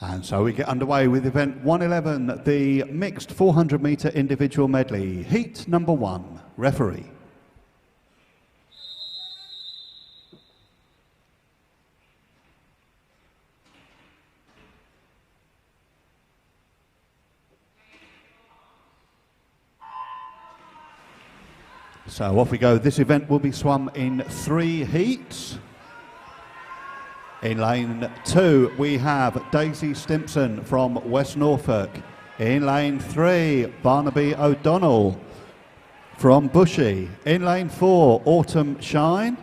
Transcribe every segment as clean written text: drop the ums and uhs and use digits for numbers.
And so we get underway with event 111, the mixed 400 metre individual medley, heat number 1, referee. So off we go. This event will be swum in 3 heats. In lane 2, we have Daisy Stimpson from West Norfolk. In lane 3, Barnaby O'Donnell from Bushy. In lane 4, Autumn Shine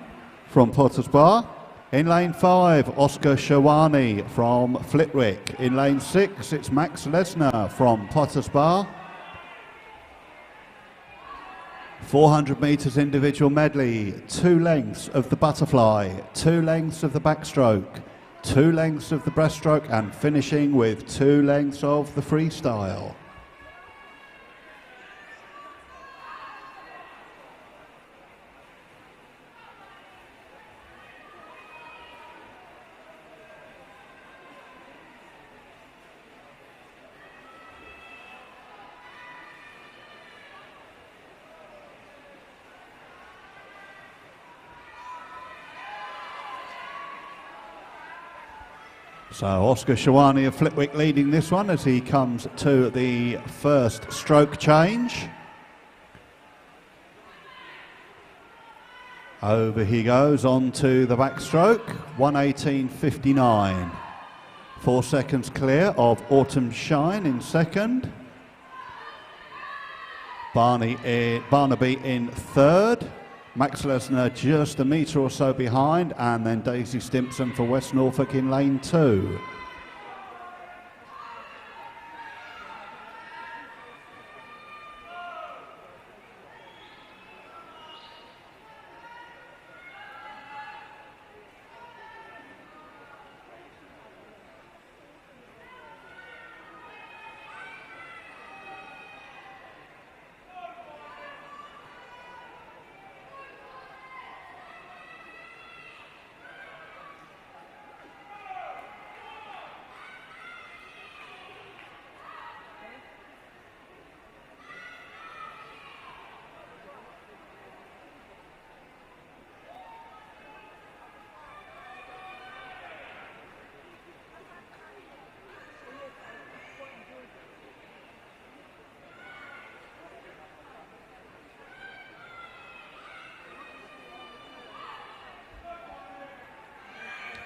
from Potters Bar. In lane 5, Oscar Shawani from Flitwick. In lane 6, it's Max Lesnar from Potters Bar. 400 metres individual medley, 2 lengths of the butterfly, 2 lengths of the backstroke, 2 lengths of the breaststroke, and finishing with 2 lengths of the freestyle. So Oscar Shawani of Flitwick leading this one as he comes to the first stroke change. Over he goes on to the backstroke, 1:18.59. 4 seconds clear of Autumn Shine in second. Barnaby in third. Max Lesnar just a metre or so behind, and then Daisy Stimpson for West Norfolk in lane 2.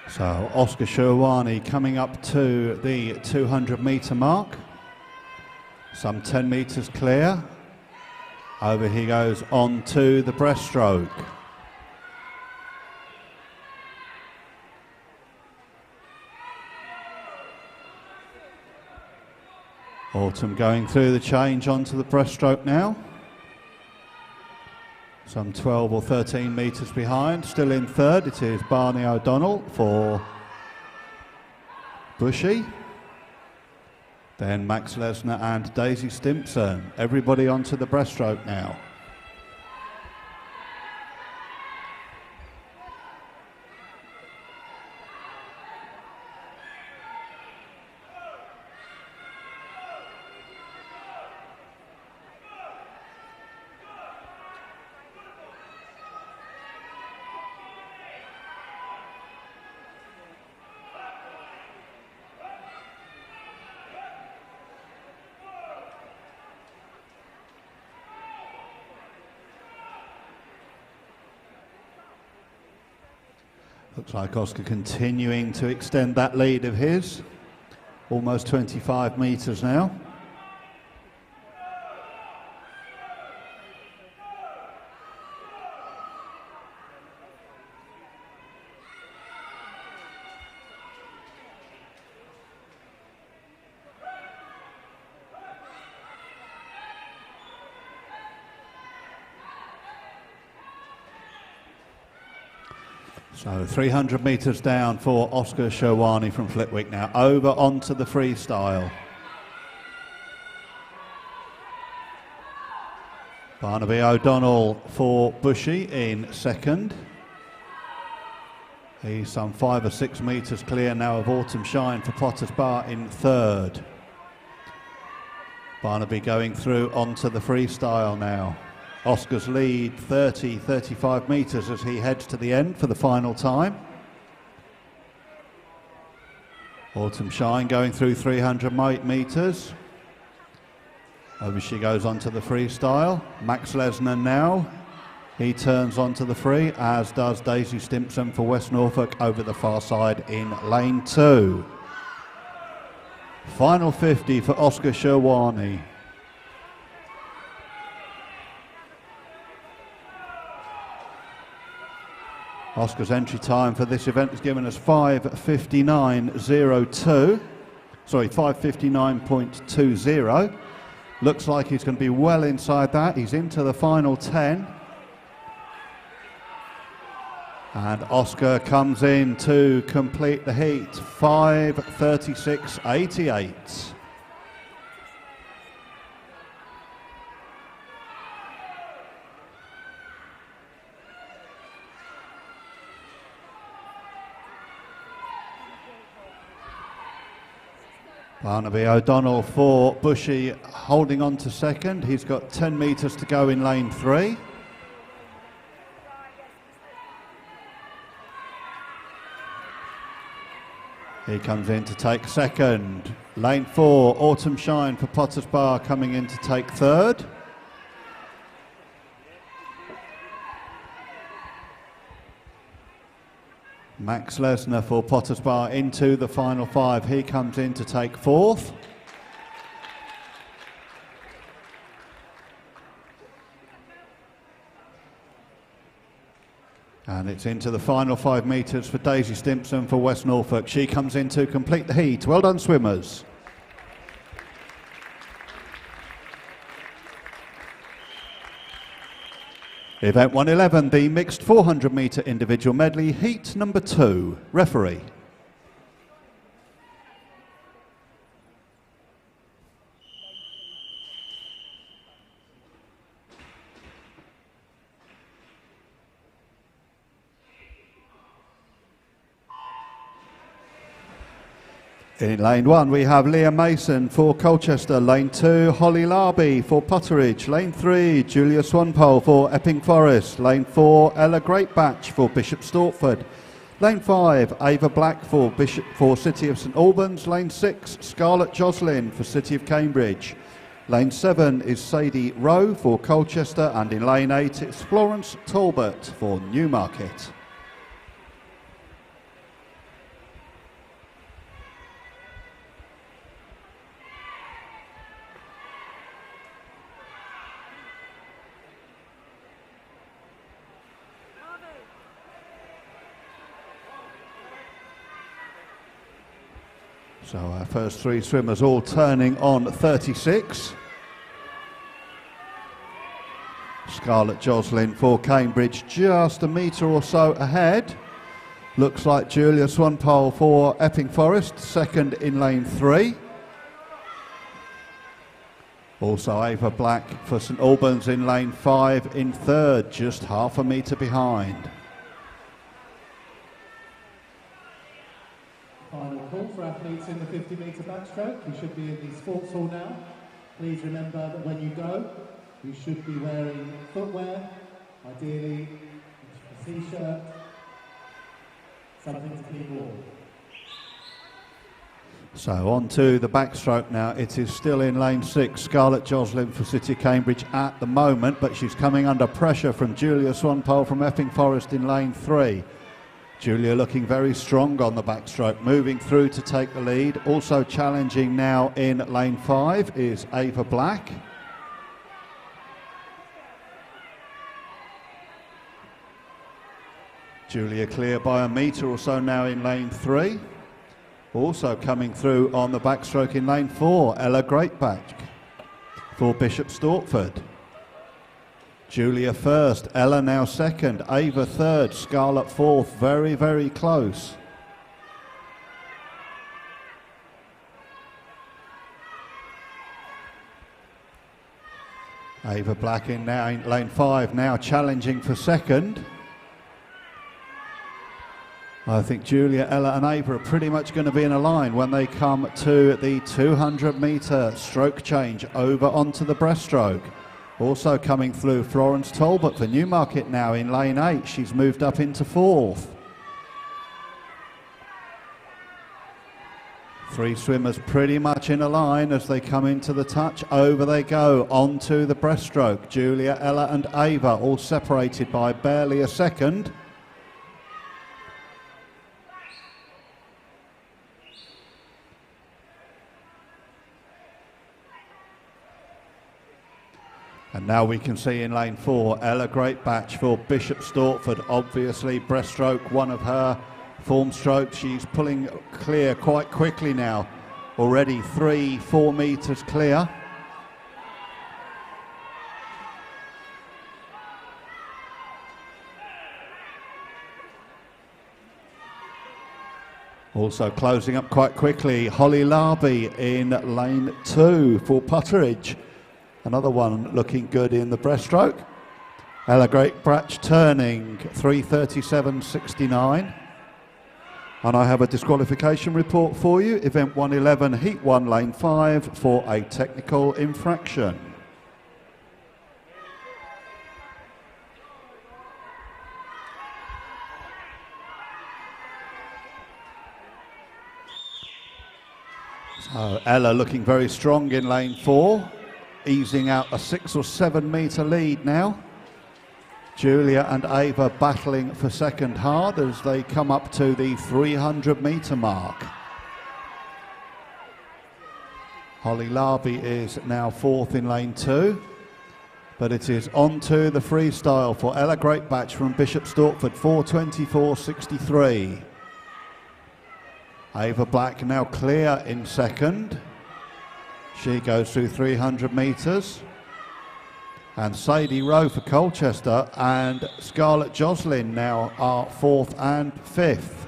So Oscar Shawani coming up to the 200 metre mark, some 10 metres clear. Over he goes on to the breaststroke. Autumn going through the change onto the breaststroke now. Some 12 or 13 metres behind. Still in third, it is Barney O'Donnell for Bushy. Then Max Lesnar and Daisy Stimpson. Everybody onto the breaststroke now. Looks like Oscar continuing to extend that lead of his. Almost 25 metres now. So 300 metres down for Oscar Shawani from Flitwick now. Over onto the freestyle. Barnaby O'Donnell for Bushy in second. He's some 5 or 6 metres clear now of Autumn Shine for Potter's Bar in third. Barnaby going through onto the freestyle now. Oscar's lead 35 metres as he heads to the end for the final time. Autumn Shine going through 300 metres. Over she goes onto the freestyle. Max Lesnar now. He turns onto the free, as does Daisy Stimpson for West Norfolk over the far side in lane 2. Final 50 for Oscar Sherwani. Oscar's entry time for this event has given us 5:59.02. Sorry, 5:59.20. Looks like he's going to be well inside that. He's into the final 10. And Oscar comes in to complete the heat, 5:36.88. Barnaby O'Donnell for Bushy holding on to second. He's got 10 metres to go in lane 3. He comes in to take second. Lane 4, Autumn Shine for Potter's Bar coming in to take third. Max Lesnar for Potter's Bar into the final 5. He comes in to take fourth. And it's into the final 5 metres for Daisy Stimpson for West Norfolk. She comes in to complete the heat. Well done, swimmers. Event 111, the mixed 400 metre individual medley, heat number 2. Referee. In lane 1 we have Leah Mason for Colchester, lane 2 Holly Larby for Potteridge, lane 3 Julia Swanpole for Epping Forest, lane 4 Ella Greatbatch for Bishop Stortford, lane 5 Ava Black for City of St Albans, lane 6 Scarlett Joslin for City of Cambridge, lane 7 is Sadie Rowe for Colchester, and in lane 8 it's Florence Talbot for Newmarket. So our first 3 swimmers all turning on 36. Scarlett Joslin for Cambridge just a metre or so ahead. Looks like Julia Swanpole for Epping Forest, second in lane 3. Also Ava Black for St Albans in lane 5 in third, just half a metre behind. Final call for athletes in the 50 metre backstroke. You should be in the sports hall now. Please remember that when you go, you should be wearing footwear, ideally a t-shirt, something to keep warm. So on to the backstroke now. It is still in lane 6, Scarlett Joslin for City of Cambridge at the moment, but she's coming under pressure from Julia Swanpole from Epping Forest in lane 3. Julia looking very strong on the backstroke, moving through to take the lead. Also challenging now in lane 5 is Ava Black. Julia clear by a metre or so now in lane 3. Also coming through on the backstroke in lane 4, Ella Greatbatch for Bishop Stortford. Julia first, Ella now second, Ava third, Scarlett fourth, very, very close. Ava Black in now in lane 5, now challenging for second. I think Julia, Ella and Ava are pretty much going to be in a line when they come to the 200-metre stroke change over onto the breaststroke. Also coming through, Florence Talbot for Newmarket now in lane 8. She's moved up into 4th. 3 swimmers pretty much in a line as they come into the touch. Over they go onto the breaststroke. Julia, Ella and Ava all separated by barely a second. And now we can see in lane 4, Ella Greatbatch for Bishop Stortford. Obviously, breaststroke, one of her form strokes. She's pulling clear quite quickly now. Already 3-4 metres clear. Also closing up quite quickly, Holly Larby in lane 2 for Putteridge. Another one looking good in the breaststroke. Ella Greatbatch turning 3:37.69. And I have a disqualification report for you. Event 111, Heat 1, Lane 5 for a technical infraction. So Ella looking very strong in lane 4. Easing out a 6 or 7 metre lead now. Julia and Ava battling for second hard as they come up to the 300 metre mark. Holly Larby is now 4th in lane 2, but it is on to the freestyle for Ella Greatbatch from Bishop Stortford, 4:24.63. Ava Black now clear in second. She goes through 300 metres. And Sadie Rowe for Colchester and Scarlett Joslin now are 4th and 5th.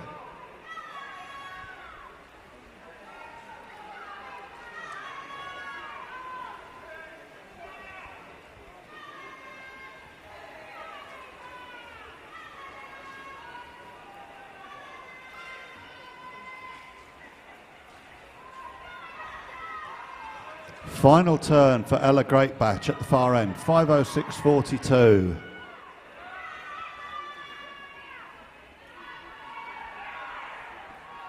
Final turn for Ella Greatbatch at the far end, 5:06.42.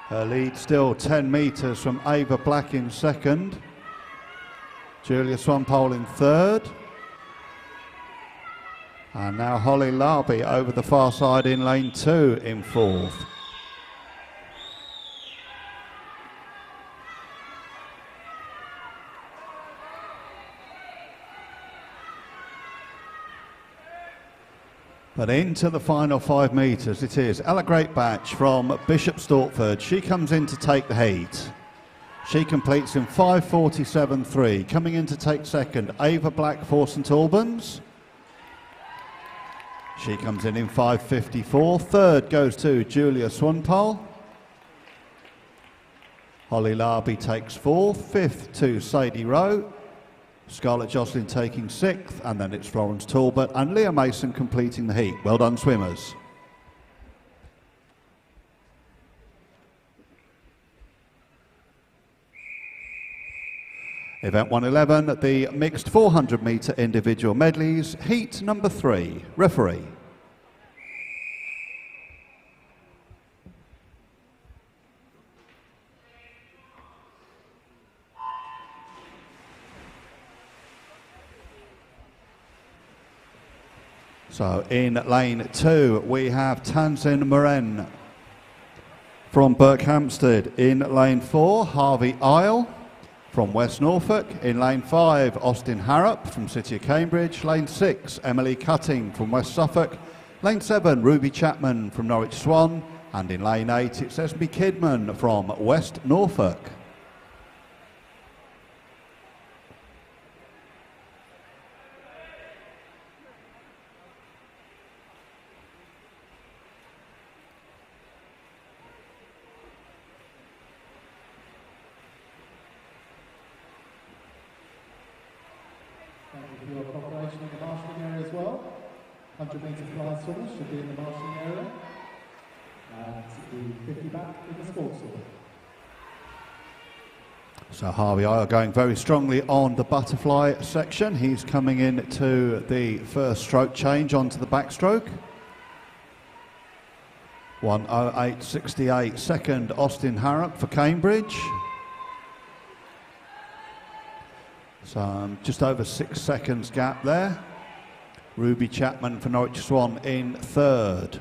Her lead still 10 metres from Ava Black in second. Julia Swampole in third. And now Holly Larby over the far side in lane 2 in 4th. But into the final 5 metres it is Ella Greatbatch from Bishop Stortford. She comes in to take the heat. She completes in 5:47.3. Coming in to take second, Ava Black for St Albans. She comes in 5:54. Third goes to Julia Swampole. Holly Larby takes 4th. 5th to Sadie Rowe. Scarlett Joslin taking 6th, and then it's Florence Talbot and Leah Mason completing the heat. Well done, swimmers. Event 111, the mixed 400 metre individual medleys, heat number 3. Referee. So in lane 2 we have Tanzin Moren from Berkhamsted. In lane 4, Harvey Isle from West Norfolk. In lane 5, Austin Harrop from City of Cambridge. Lane 6, Emily Cutting from West Suffolk. Lane 7, Ruby Chapman from Norwich Swan. And in lane 8, it's Esme Kidman from West Norfolk. Thank you for your cooperation in the marshalling area as well. 100 metre fly swimmers should be in the marshalling area. And the 50 back in the sports hall. So Harvey Isle going very strongly on the butterfly section. He's coming in to the first stroke change onto the backstroke. 1:08.68. Second, Austin Harrop for Cambridge. So just over 6 seconds gap there. Ruby Chapman for Norwich Swan in third.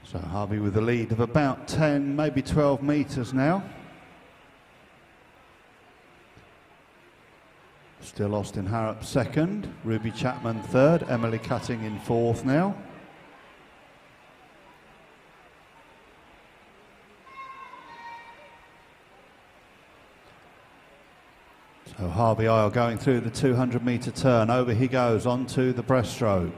So Harvey with a lead of about 10, maybe 12 metres now. Still Austin Harrop second, Ruby Chapman third, Emily Cutting in fourth now. So Harvey Isle going through the 200-metre turn. Over he goes onto the breaststroke.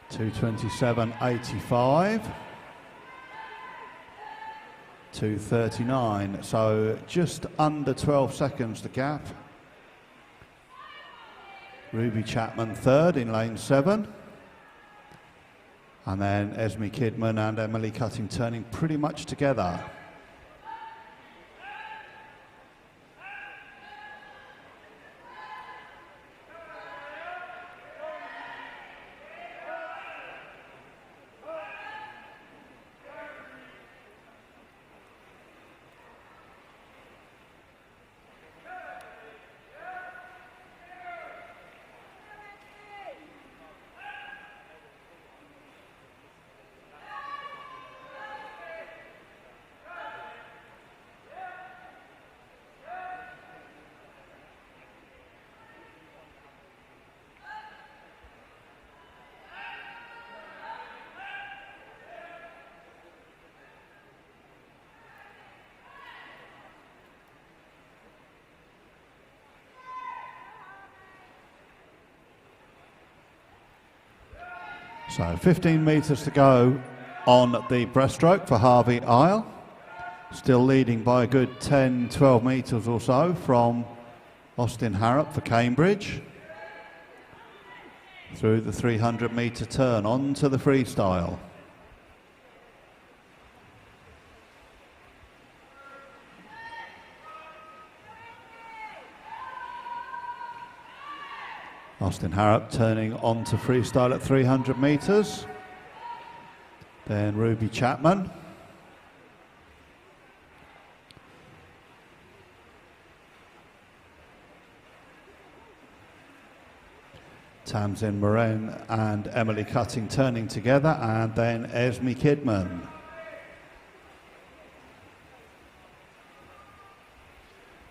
2:27.85, 2:39, so just under 12 seconds the gap. Ruby Chapman third in lane 7, and then Esme Kidman and Emily Cutting turning pretty much together. So 15 metres to go on the breaststroke for Harvey Isle. Still leading by a good 10, 12 metres or so from Austin Harrop for Cambridge. Through the 300-metre turn onto the freestyle. Austin Harrop turning onto freestyle at 300 metres. Then Ruby Chapman. Tamsin Moran and Emily Cutting turning together, and then Esme Kidman.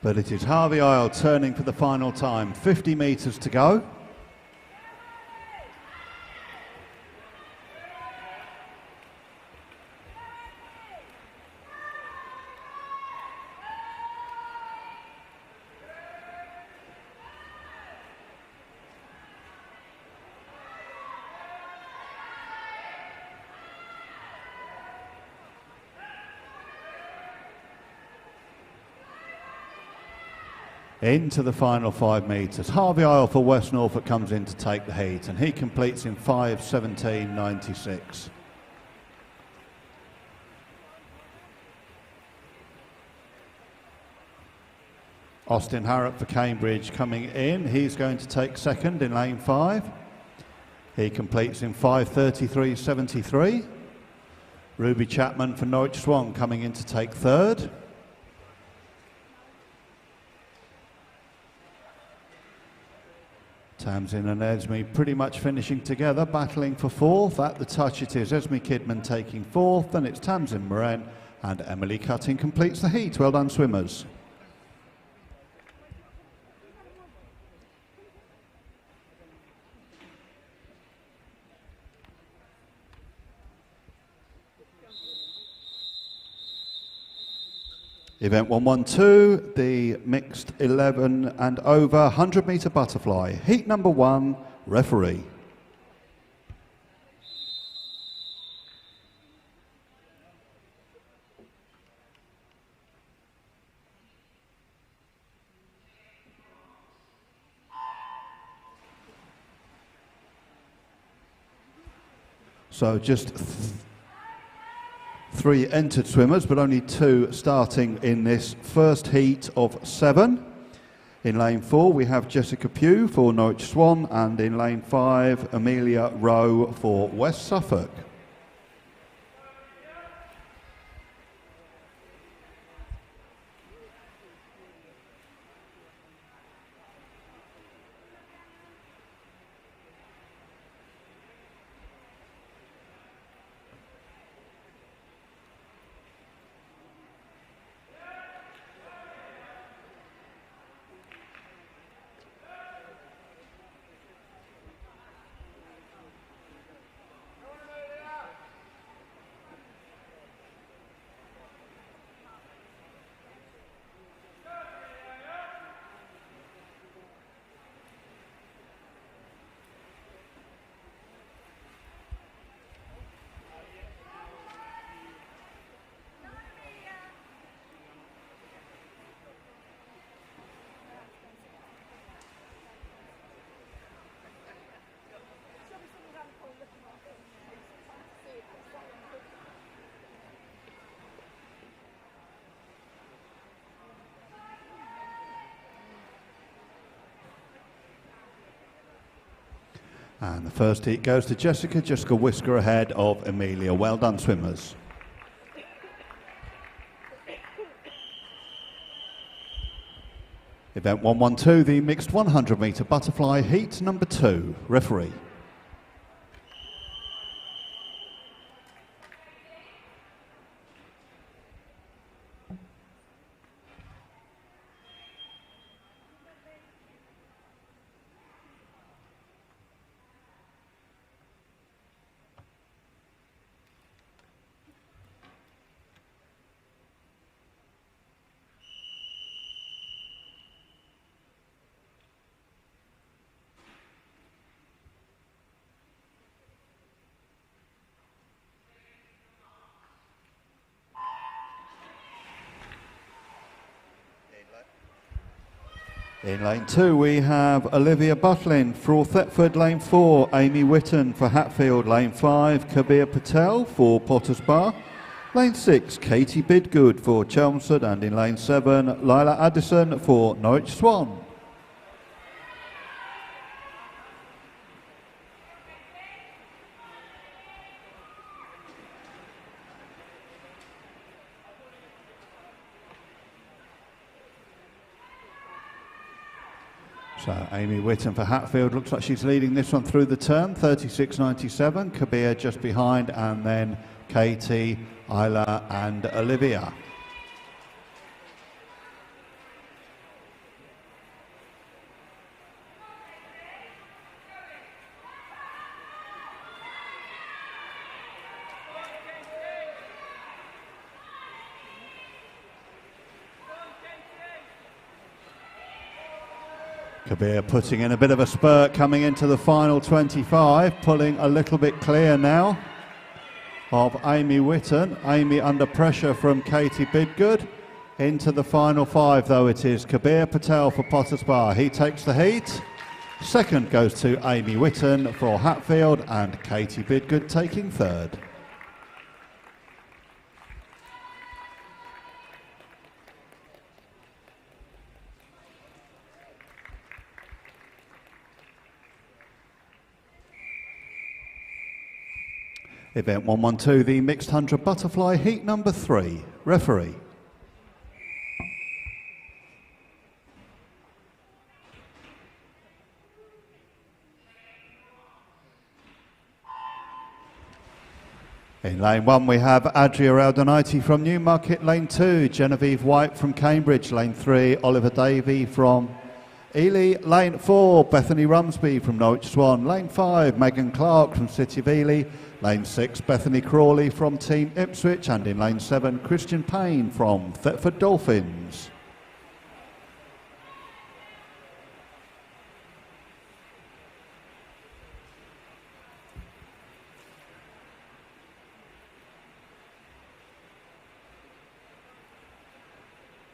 But it is Harvey Isle turning for the final time. 50 metres to go. Into the final 5 metres. Harvey Isle for West Norfolk comes in to take the heat, and he completes in 5:17.96. Austin Harrop for Cambridge coming in. He's going to take second in lane 5. He completes in 5:33.73. Ruby Chapman for Norwich Swan coming in to take third. Tamsin and Esme pretty much finishing together, battling for fourth. At the touch it is Esme Kidman taking fourth, then it's Tamsin Moran And Emily Cutting completes the heat. Well done, swimmers. Event 112, the mixed 11 and over 100-metre butterfly. Heat number 1, referee. So just 3 entered swimmers, but only 2 starting in this first heat of 7. In lane 4, we have Jessica Pugh for Norwich Swan, and in lane 5, Amelia Rowe for West Suffolk. And the first heat goes to Jessica. Jessica whisker ahead of Amelia. Well done, swimmers. Event 112, the mixed 100-metre butterfly, heat number 2, referee. In lane 2, we have Olivia Butlin for Thetford, lane 4, Amy Whitton for Hatfield, lane 5, Kabir Patel for Potters Bar, lane 6, Katie Bidgood for Chelmsford, and in lane 7, Lila Addison for Norwich Swan. So Amy Whitton for Hatfield, looks like she's leading this one through the turn, 36.97. Kabir just behind, and then Katie, Isla and Olivia. Kabir putting in a bit of a spurt coming into the final 25, pulling a little bit clear now of Amy Whitton. Amy under pressure from Katie Bidgood. Into the final 5 though it is Kabir Patel for Potters Bar. He takes the heat. Second goes to Amy Whitton for Hatfield, and Katie Bidgood taking third. Event 112, the mixed 100 butterfly, heat number 3, referee. In lane 1 we have Adria Aldonati from Newmarket. Lane 2, Genevieve White from Cambridge. Lane 3, Oliver Davey from Ely. Lane 4, Bethany Rumsby from Norwich Swan. Lane 5, Megan Clark from City of Ely. Lane 6, Bethany Crawley from Team Ipswich. And in lane 7, Christian Payne from Thetford Dolphins.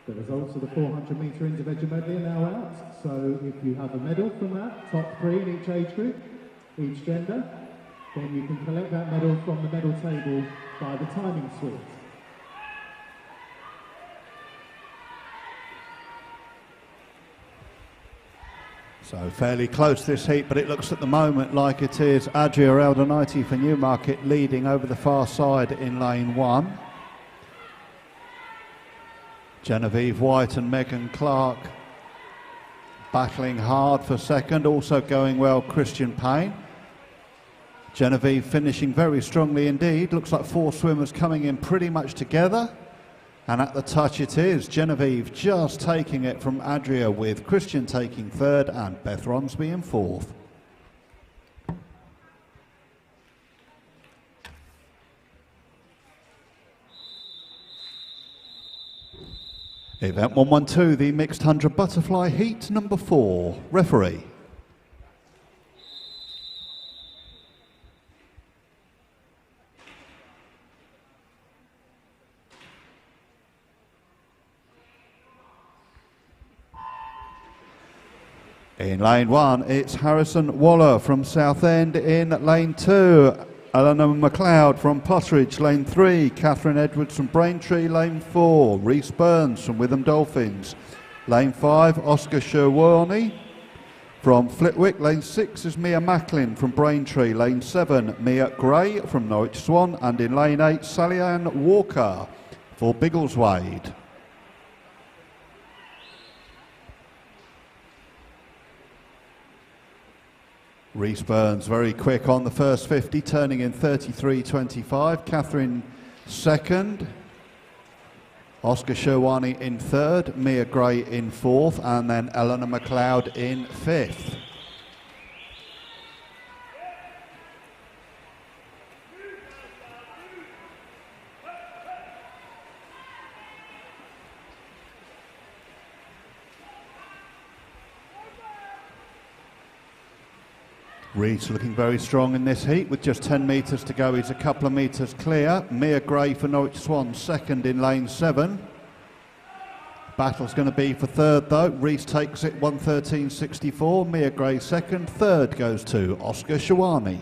The results of the 400 metre individual medley are now out, so if you have a medal from that, top 3 in each age group, each gender, then you can collect that medal from the medal table by the timing suite. So fairly close this heat, but it looks at the moment like it is Adria Aldonati for Newmarket leading over the far side in lane 1. Genevieve White and Megan Clark battling hard for second, also going well Christian Payne. Genevieve finishing very strongly indeed. Looks like 4 swimmers coming in pretty much together. And at the touch it is Genevieve just taking it from Adria, with Christian taking 3rd and Beth Romsby in 4th. Event 112, the mixed 100 butterfly heat number 4. Referee. In lane 1, it's Harrison Waller from Southend. In lane 2, Eleanor McLeod from Potteridge. Lane 3, Catherine Edwards from Braintree. Lane 4, Reese Burns from Witham Dolphins. Lane 5, Oscar Sherwani from Flitwick. Lane 6 is Mia Macklin from Braintree. Lane 7, Mia Gray from Norwich Swan. And in lane 8, Sally-Ann Walker for Biggleswade. Reese Burns very quick on the first 50, turning in 33.25. Catherine 2nd. Oscar Sherwani in 3rd. Mia Gray in 4th. And then Eleanor McLeod in 5th. Reese looking very strong in this heat with just 10 metres to go. He's a couple of metres clear. Mia Gray for Norwich Swan 2nd in lane 7. Battle's going to be for 3rd though. Reese takes it 1:13.64. Mia Gray 2nd. 3rd goes to Oscar Shawani.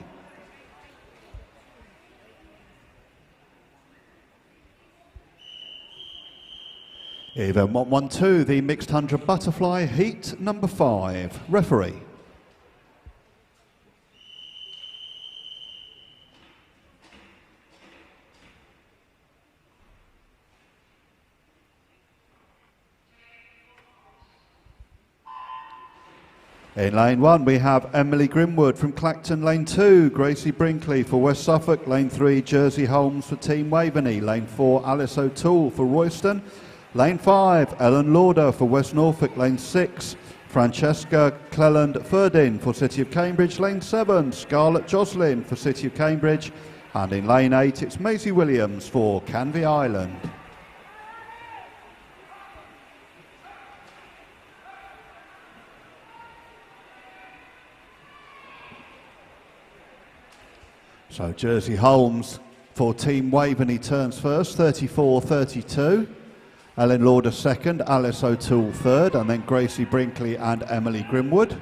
Event 112, the mixed 100 butterfly heat number 5. Referee. In lane 1 we have Emily Grimwood from Clacton. Lane 2, Gracie Brinkley for West Suffolk. Lane 3, Jersey Holmes for Team Waveney. Lane 4, Alice O'Toole for Royston. Lane 5, Ellen Lauder for West Norfolk. Lane 6, Francesca Cleland-Ferdin for City of Cambridge. Lane 7, Scarlett Joslin for City of Cambridge. And in lane 8 it's Maisie Williams for Canvey Island. So Jersey Holmes for Team Waveney turns first, 34.32. Ellen Lauder 2nd, Alice O'Toole 3rd, and then Gracie Brinkley and Emily Grimwood.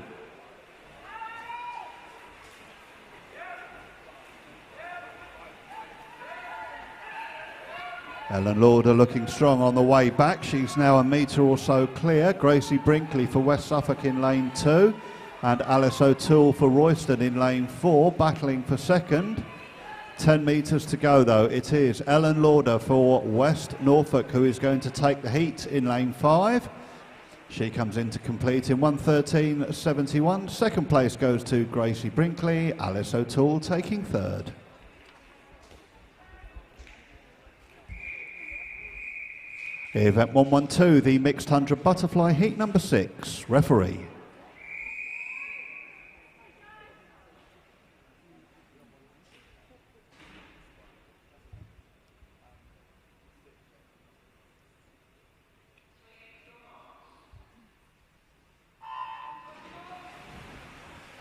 Ellen Lauder looking strong on the way back. She's now a metre or so clear. Gracie Brinkley for West Suffolk in lane 2. And Alice O'Toole for Royston in lane 4, battling for 2nd. 10 metres to go though. It is Ellen Lauder for West Norfolk who is going to take the heat in lane 5. She comes in to complete in 1:13.71. 2nd place goes to Gracie Brinkley. Alice O'Toole taking 3rd. Event 112, the mixed 100 butterfly heat number 6. Referee.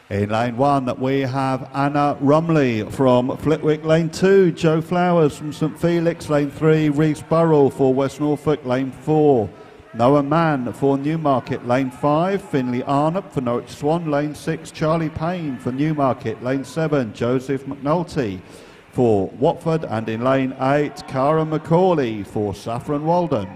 In lane 1, we have Anna Rumley from Flitwick. Lane 2, Joe Flowers from St Felix. Lane 3, Reese Burrell for West Norfolk. Lane 4, Noah Mann for Newmarket. Lane 5, Finley Arnott for Norwich Swan. Lane 6, Charlie Payne for Newmarket. Lane 7, Joseph McNulty for Watford. And in lane 8, Cara McCauley for Saffron Walden.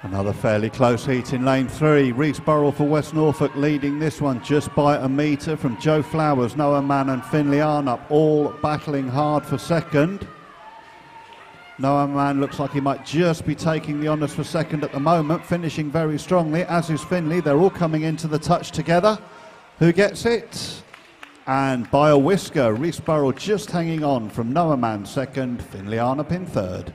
Another fairly close heat in lane 3. Reese Burrell for West Norfolk leading this one just by a metre from Joe Flowers, Noah Mann and Finley Arnott, all battling hard for second. Noah Mann looks like he might just be taking the honours for second at the moment, finishing very strongly, as is Finley. They're all coming into the touch together. Who gets it? And by a whisker, Reese Burrell just hanging on from Noah Mann second, Finley Arnott in third.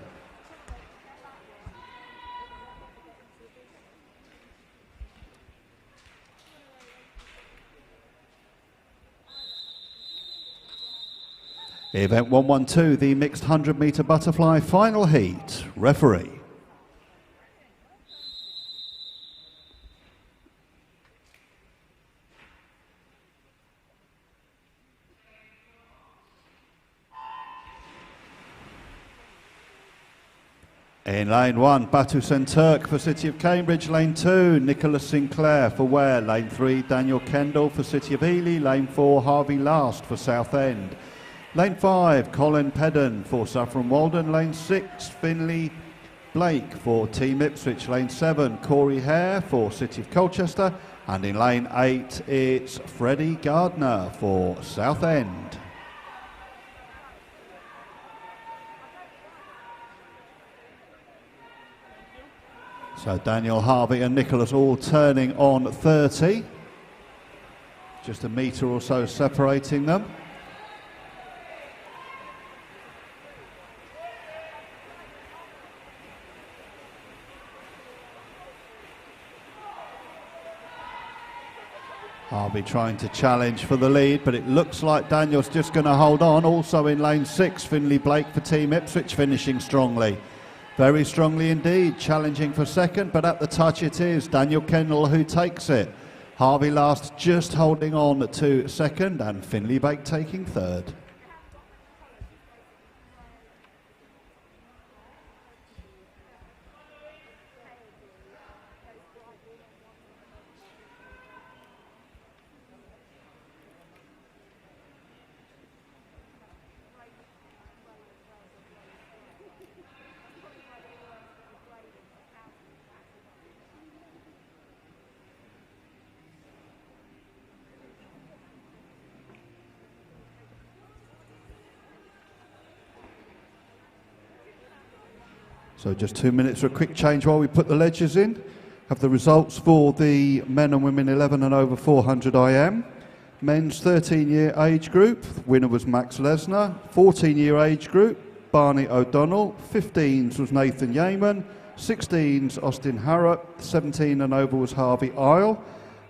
Event 112, the mixed 100 metre butterfly final heat. Referee. In lane 1, Batu Senturk for City of Cambridge. Lane 2, Nicholas Sinclair for Ware. Lane 3, Daniel Kendall for City of Ely. Lane 4, Harvey Last for Southend. Lane 5, Colin Pedden for Saffron Walden. Lane 6, Finley Blake for Team Ipswich. Lane 7, Corey Hare for City of Colchester. And in lane 8, it's Freddie Gardner for Southend. So Daniel, Harvey and Nicholas all turning on 30. Just a metre or so separating them. Harvey trying to challenge for the lead, but it looks like Daniel's just going to hold on. Also in lane 6, Finley Blake for Team Ipswich finishing strongly. Very strongly indeed, challenging for second, but at the touch it is Daniel Kendall who takes it. Harvey Last just holding on to second and Finley Blake taking third. So just 2 minutes for a quick change while we put the ledgers in. Have the results for the men and women 11 and over 400 IM. Men's 13-year age group, winner was Max Lesnar. 14-year age group, Barney O'Donnell. 15s was Nathan Yeaman. 16s, Austin Harrop. 17 and over was Harvey Isle.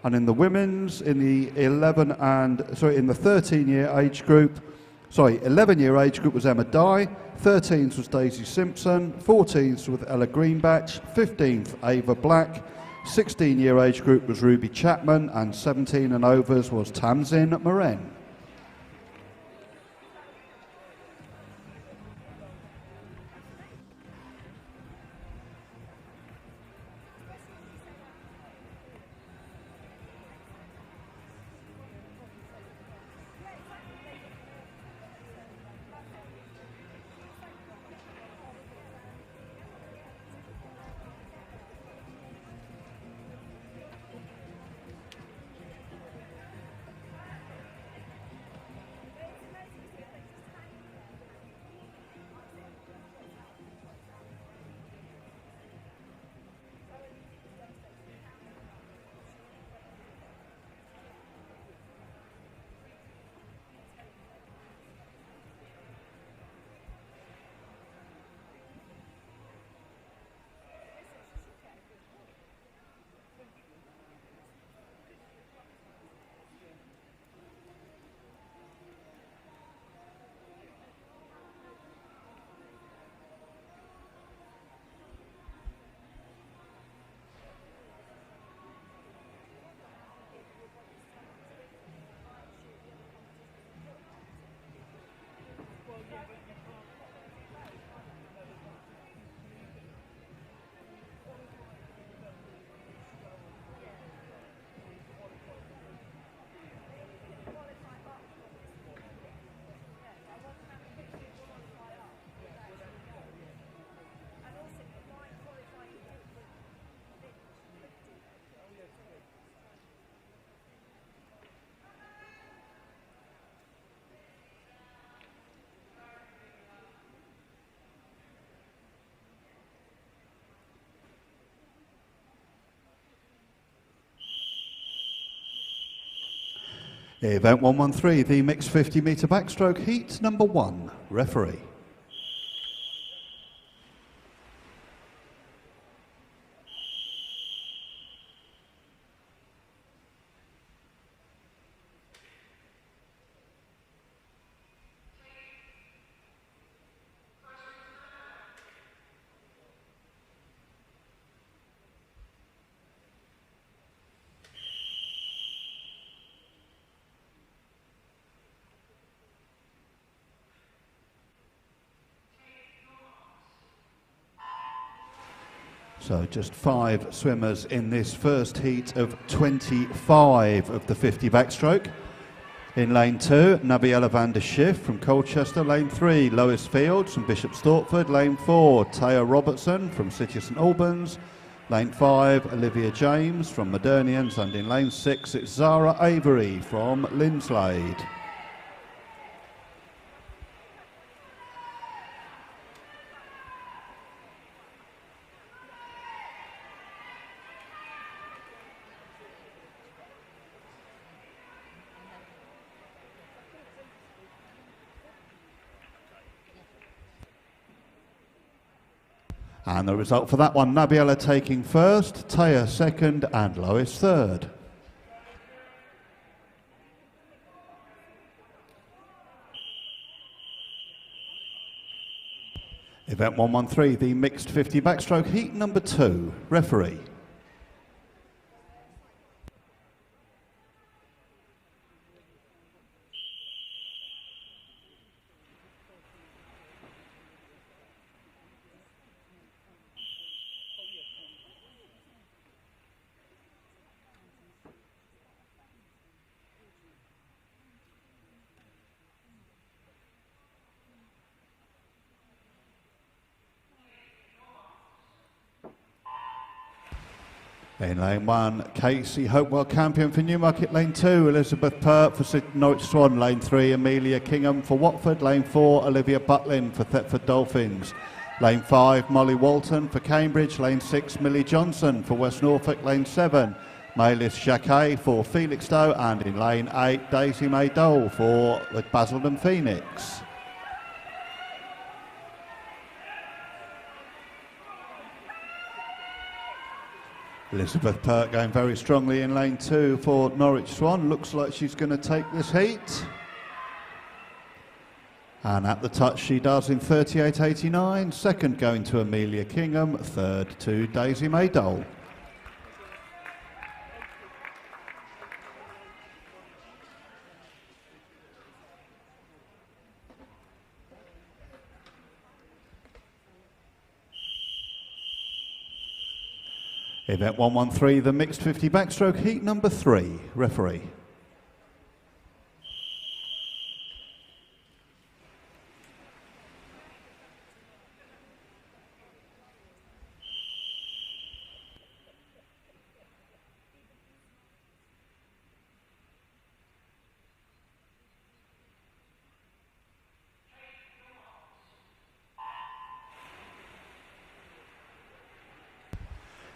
And in the women's, in the 13-year age group, 11-year age group was Emma Dye. 13th was Daisy Simpson, 14th was Ella Greenbatch, 15th Ava Black, 16-year age group was Ruby Chapman, and 17 and overs was Tamsin Moren. Event 113, the mixed 50-metre backstroke, heat number 1. Referee. So just 5 swimmers in this first heat of 25 of the 50 backstroke. In lane 2, Nabiella van der Schiff from Colchester. Lane 3, Lois Fields from Bishop Stortford. Lane 4, Taya Robertson from City of St Albans. Lane 5, Olivia James from Modernians. And in lane 6, it's Zara Avery from Linslade. And the result for that one, Nabiella taking first, Taya second and Lois third. Event 113, the mixed 50 backstroke, heat number 2. Referee. In lane 1, Casey Hopewell, champion for Newmarket. Lane 2, Elizabeth Pert for Norwich Swan. Lane 3, Amelia Kingham for Watford. Lane 4, Olivia Butlin for Thetford Dolphins. Lane 5, Molly Walton for Cambridge. Lane 6, Millie Johnson for West Norfolk. Lane 7, Maylis Jacquet for Felixstowe. And in lane 8, Daisy May Dole for Basildon Phoenix. Elizabeth Pert going very strongly in lane 2 for Norwich Swan. Looks like she's going to take this heat. And at the touch she does in 38.89. Second going to Amelia Kingham. Third to Daisy May Dole. Event 113, the mixed 50 backstroke, heat number 3. Referee.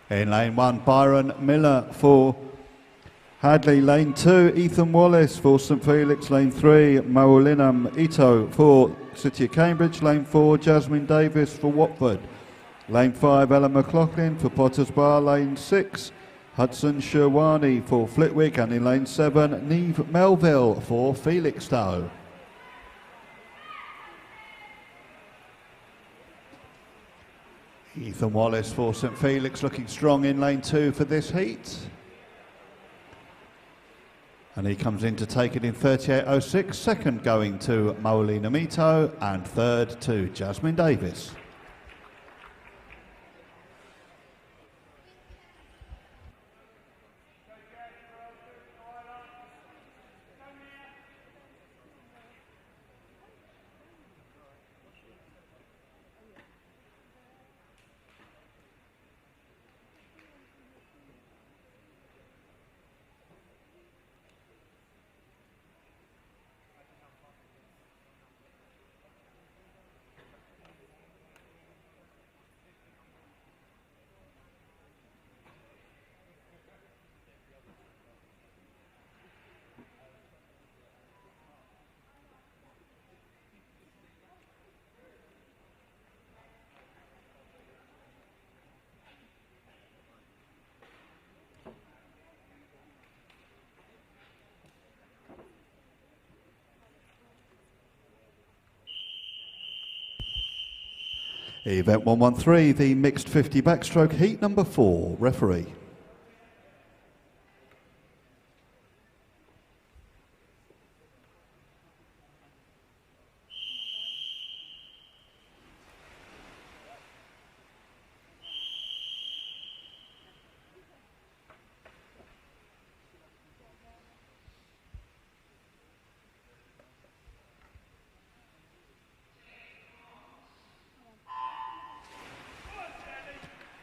In lane 1, Byron Miller for Hadley. Lane 2, Ethan Wallace for St Felix. Lane 3, Maulinam Ito for City of Cambridge. Lane 4, Jasmine Davis for Watford. Lane 5, Ella McLaughlin for Potters Bar. Lane 6, Hudson Sherwani for Flitwick. And in lane 7, Neve Melville for Felixstowe. Ethan Wallace for St Felix looking strong in lane 2 for this heat. And he comes in to take it in 38.06. Second going to Maulina Mito and third to Jasmine Davis. Event 113, the mixed 50 backstroke, heat number 4, referee.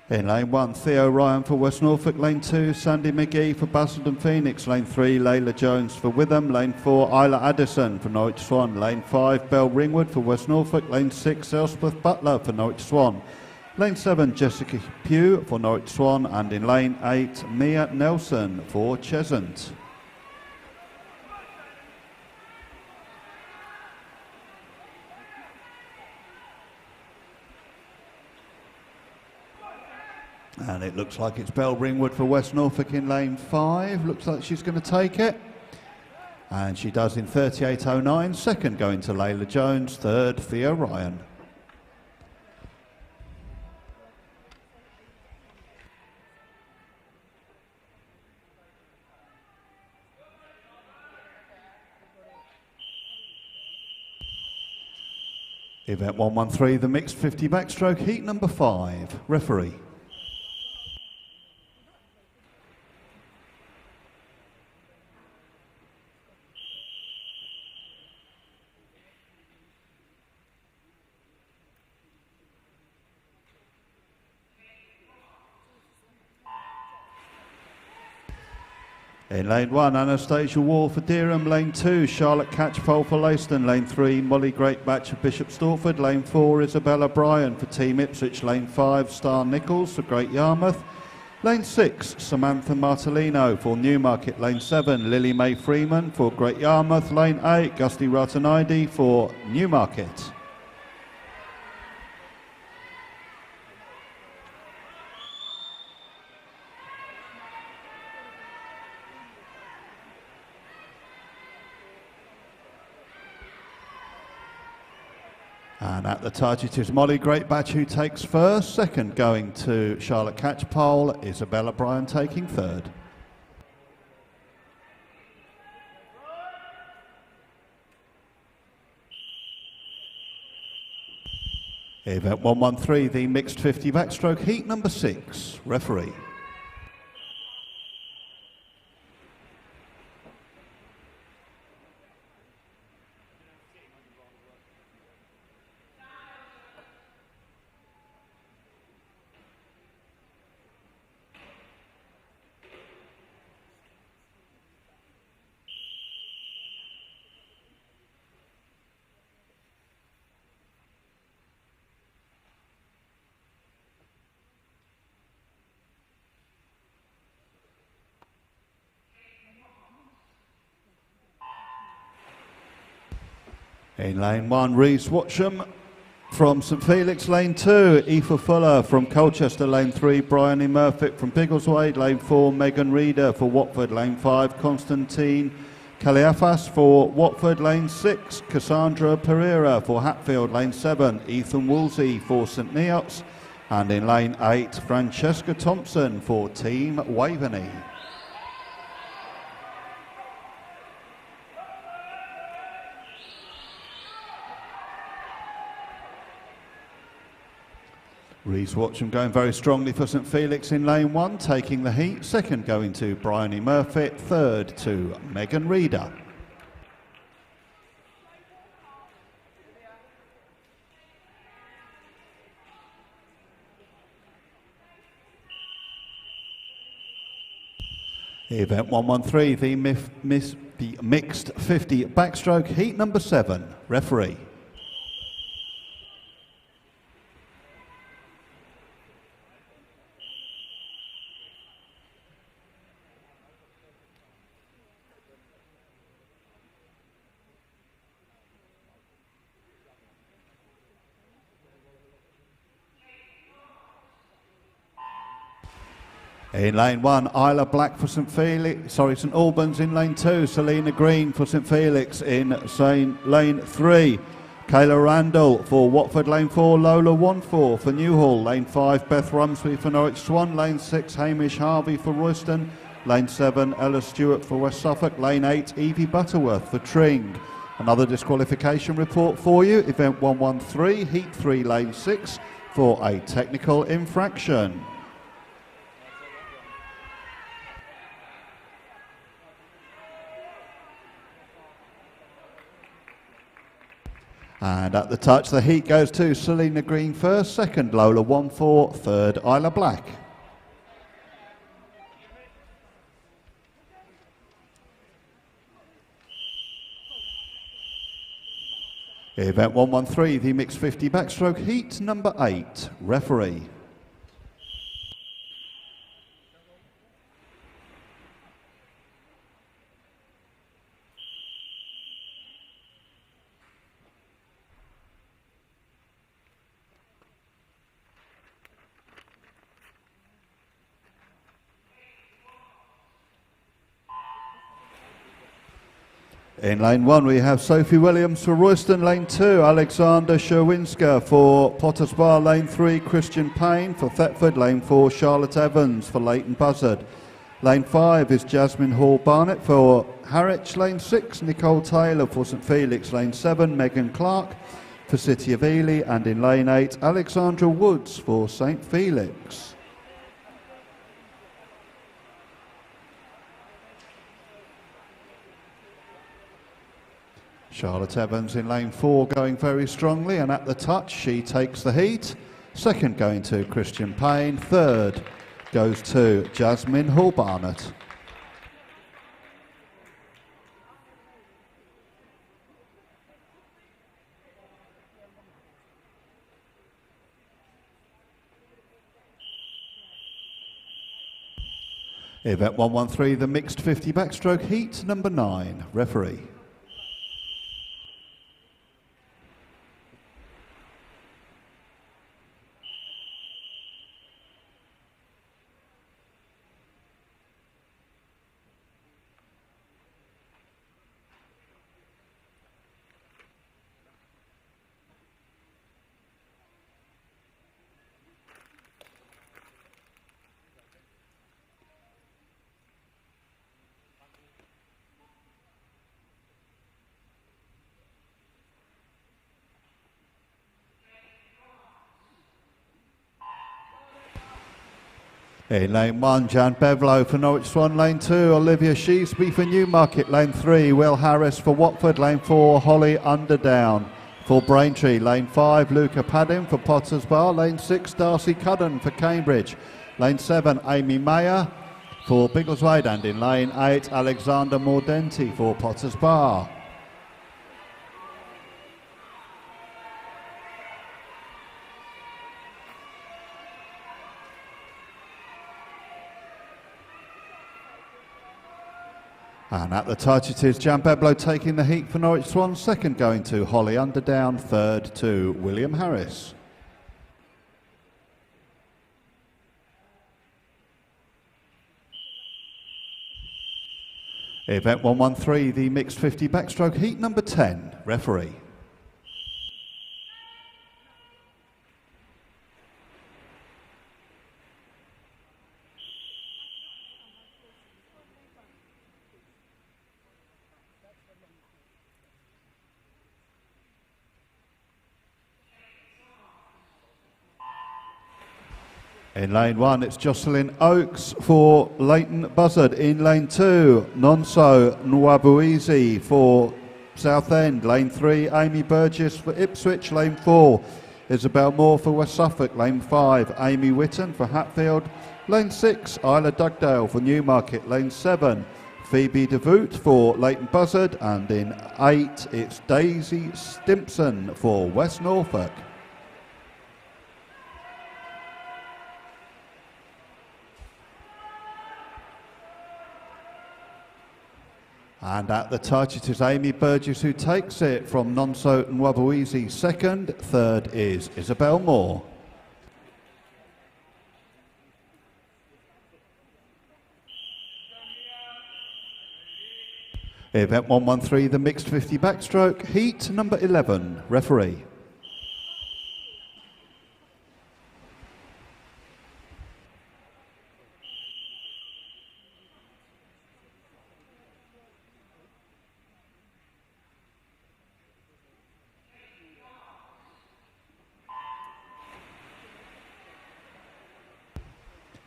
In lane 1, Theo Ryan for West Norfolk. Lane 2, Sandy McGee for Basildon Phoenix. Lane 3, Layla Jones for Witham. Lane 4, Isla Addison for Norwich Swan. Lane 5, Belle Ringwood for West Norfolk. Lane 6, Elspeth Butler for Norwich Swan. Lane 7, Jessica Pugh for Norwich Swan. And in lane 8, Mia Nelson for Cheshunt. And it looks like it's Belle Ringwood for West Norfolk in lane 5. Looks like she's going to take it. And she does in 38.09. Second going to Layla Jones. Third, Theo Ryan. Event 113, the mixed 50 backstroke, heat number 5. Referee. In lane 1, Anastasia Wall for Dereham. Lane 2, Charlotte Catchpole for Leiston. Lane 3, Molly Greatbatch for Bishop Stortford. Lane 4, Isabella Bryan for Team Ipswich. Lane 5, Star Nichols for Great Yarmouth. Lane 6, Samantha Martellino for Newmarket. Lane 7, Lily Mae Freeman for Great Yarmouth. Lane 8, Gusty Ratanaidi for Newmarket. And at the touch it is Molly Greatbatch who takes first. Second going to Charlotte Catchpole. Isabella Bryan taking third. Event 113, the mixed 50 backstroke, heat number 6. Referee. In lane 1, Reese Watcham from St Felix. Lane 2, Aoife Fuller from Colchester. Lane 3, Bryony Murphy from Biggleswade. Lane 4, Megan Reeder for Watford. Lane 5, Constantine Kaliafas for Watford. Lane 6, Cassandra Pereira for Hatfield. Lane 7, Ethan Woolsey for St Neots. And in lane 8, Francesca Thompson for Team Waveney. Reese Watcham going very strongly for St Felix in lane 1, taking the heat. Second going to Bryony Murphy. Third to Megan Reeder. Event 113, the mixed 50 backstroke, heat number 7. Referee. In lane 1, Isla Black for St Albans. In lane 2, Selena Green for St Felix. In lane 3, Kayla Randall for Watford, lane 4, Lola Wanfor for Newhall, lane 5, Beth Rumsby for Norwich Swan, lane 6, Hamish Harvey for Royston, lane 7, Ella Stewart for West Suffolk, lane 8, Evie Butterworth for Tring. Another disqualification report for you, event 113, heat 3, lane 6, for a technical infraction. And at the touch, the heat goes to Selena Green first, second Lola Wanfor, third Isla Black. Event 113, the mixed 50 backstroke heat number 8, referee. In lane 1 we have Sophie Williams for Royston, lane 2 Alexander Sherwinska for Potters Bar, lane 3 Christian Payne for Thetford, lane 4 Charlotte Evans for Leighton Buzzard, lane 5 is Jasmine Hall Barnett for Harwich, lane 6 Nicole Taylor for St Felix, lane 7 Megan Clark for City of Ely, and in lane 8 Alexandra Woods for St Felix. Charlotte Evans in lane 4 going very strongly, and at the touch she takes the heat. Second going to Christian Payne, third goes to Jasmine Hall Barnett. Event 113, the mixed 50 backstroke heat number 9, referee. In lane 1, Jan Bevlow for Norwich Swan, lane 2, Olivia Sheesby for Newmarket, lane 3, Will Harris for Watford, lane 4, Holly Underdown for Braintree, lane 5, Luca Paddin for Potters Bar, lane 6, Darcy Cudden for Cambridge, lane 7, Amy Mayer for Biggleswade, and in lane 8, Alexander Mordenti for Potters Bar. And at the touch it is Jan Beblow taking the heat for Norwich Swan, second going to Holly Underdown, third to William Harris. Event 113, the mixed 50 backstroke heat number 10, referee. In lane 1, it's Jocelyn Oakes for Leighton Buzzard. In lane 2, Nonso Nwabuizi for Southend. Lane 3, Amy Burgess for Ipswich. Lane 4, Isabel Moore for West Suffolk. Lane 5, Amy Whitton for Hatfield. Lane 6, Isla Dugdale for Newmarket. Lane 7, Phoebe DeVoot for Leighton Buzzard. And in 8, it's Daisy Stimpson for West Norfolk. And at the touch, it is Amy Burgess who takes it from Nonso Nwabuizi second. Third is Isabel Moore. Event 113, the mixed 50 backstroke, heat number 11, referee.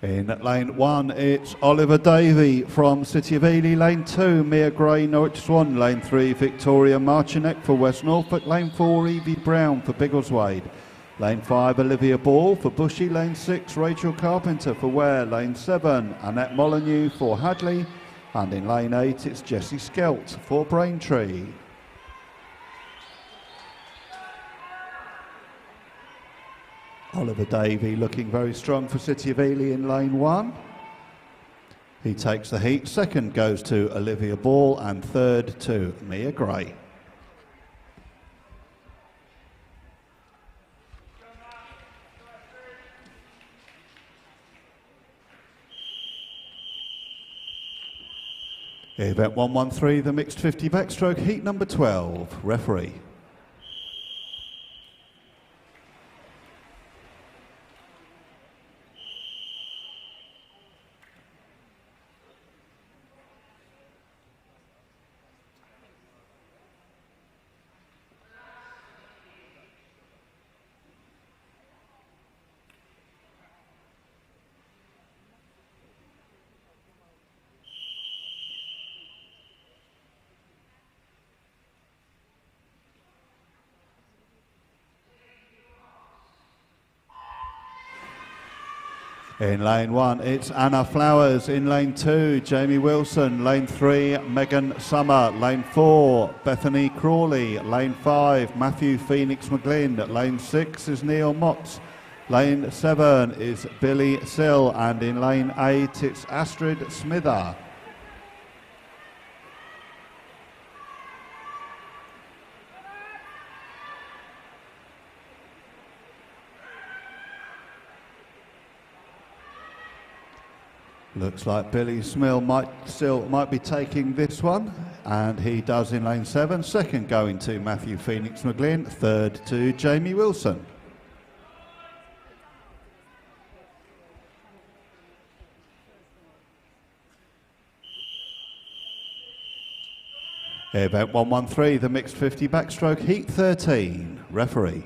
In lane 1, it's Oliver Davey from City of Ely. Lane 2, Mia Gray, Norwich Swan. Lane 3, Victoria Marchinek for West Norfolk. Lane 4, Evie Brown for Biggleswade. Lane 5, Olivia Ball for Bushy. Lane 6, Rachel Carpenter for Ware. Lane 7, Annette Molyneux for Hadley. And in lane 8, it's Jessie Skelt for Braintree. Oliver Davey looking very strong for City of Ely in lane 1. He takes the heat. Second goes to Olivia Ball and third to Mia Gray. Event 113, the mixed 50 backstroke, heat number 12, referee. In lane 1, it's Anna Flowers. In lane 2, Jamie Wilson. Lane 3, Megan Summer. Lane 4, Bethany Crawley. Lane 5, Matthew Phoenix McGlynn. Lane 6 is Neil Motts. Lane 7 is Billy Sill. And in lane 8, it's Astrid Smither. Looks like Billy Sill might be taking this one, and he does in lane 7. Second going to Matthew Phoenix McGlynn, third to Jamie Wilson. Event 113, the mixed 50 backstroke, heat 13, referee.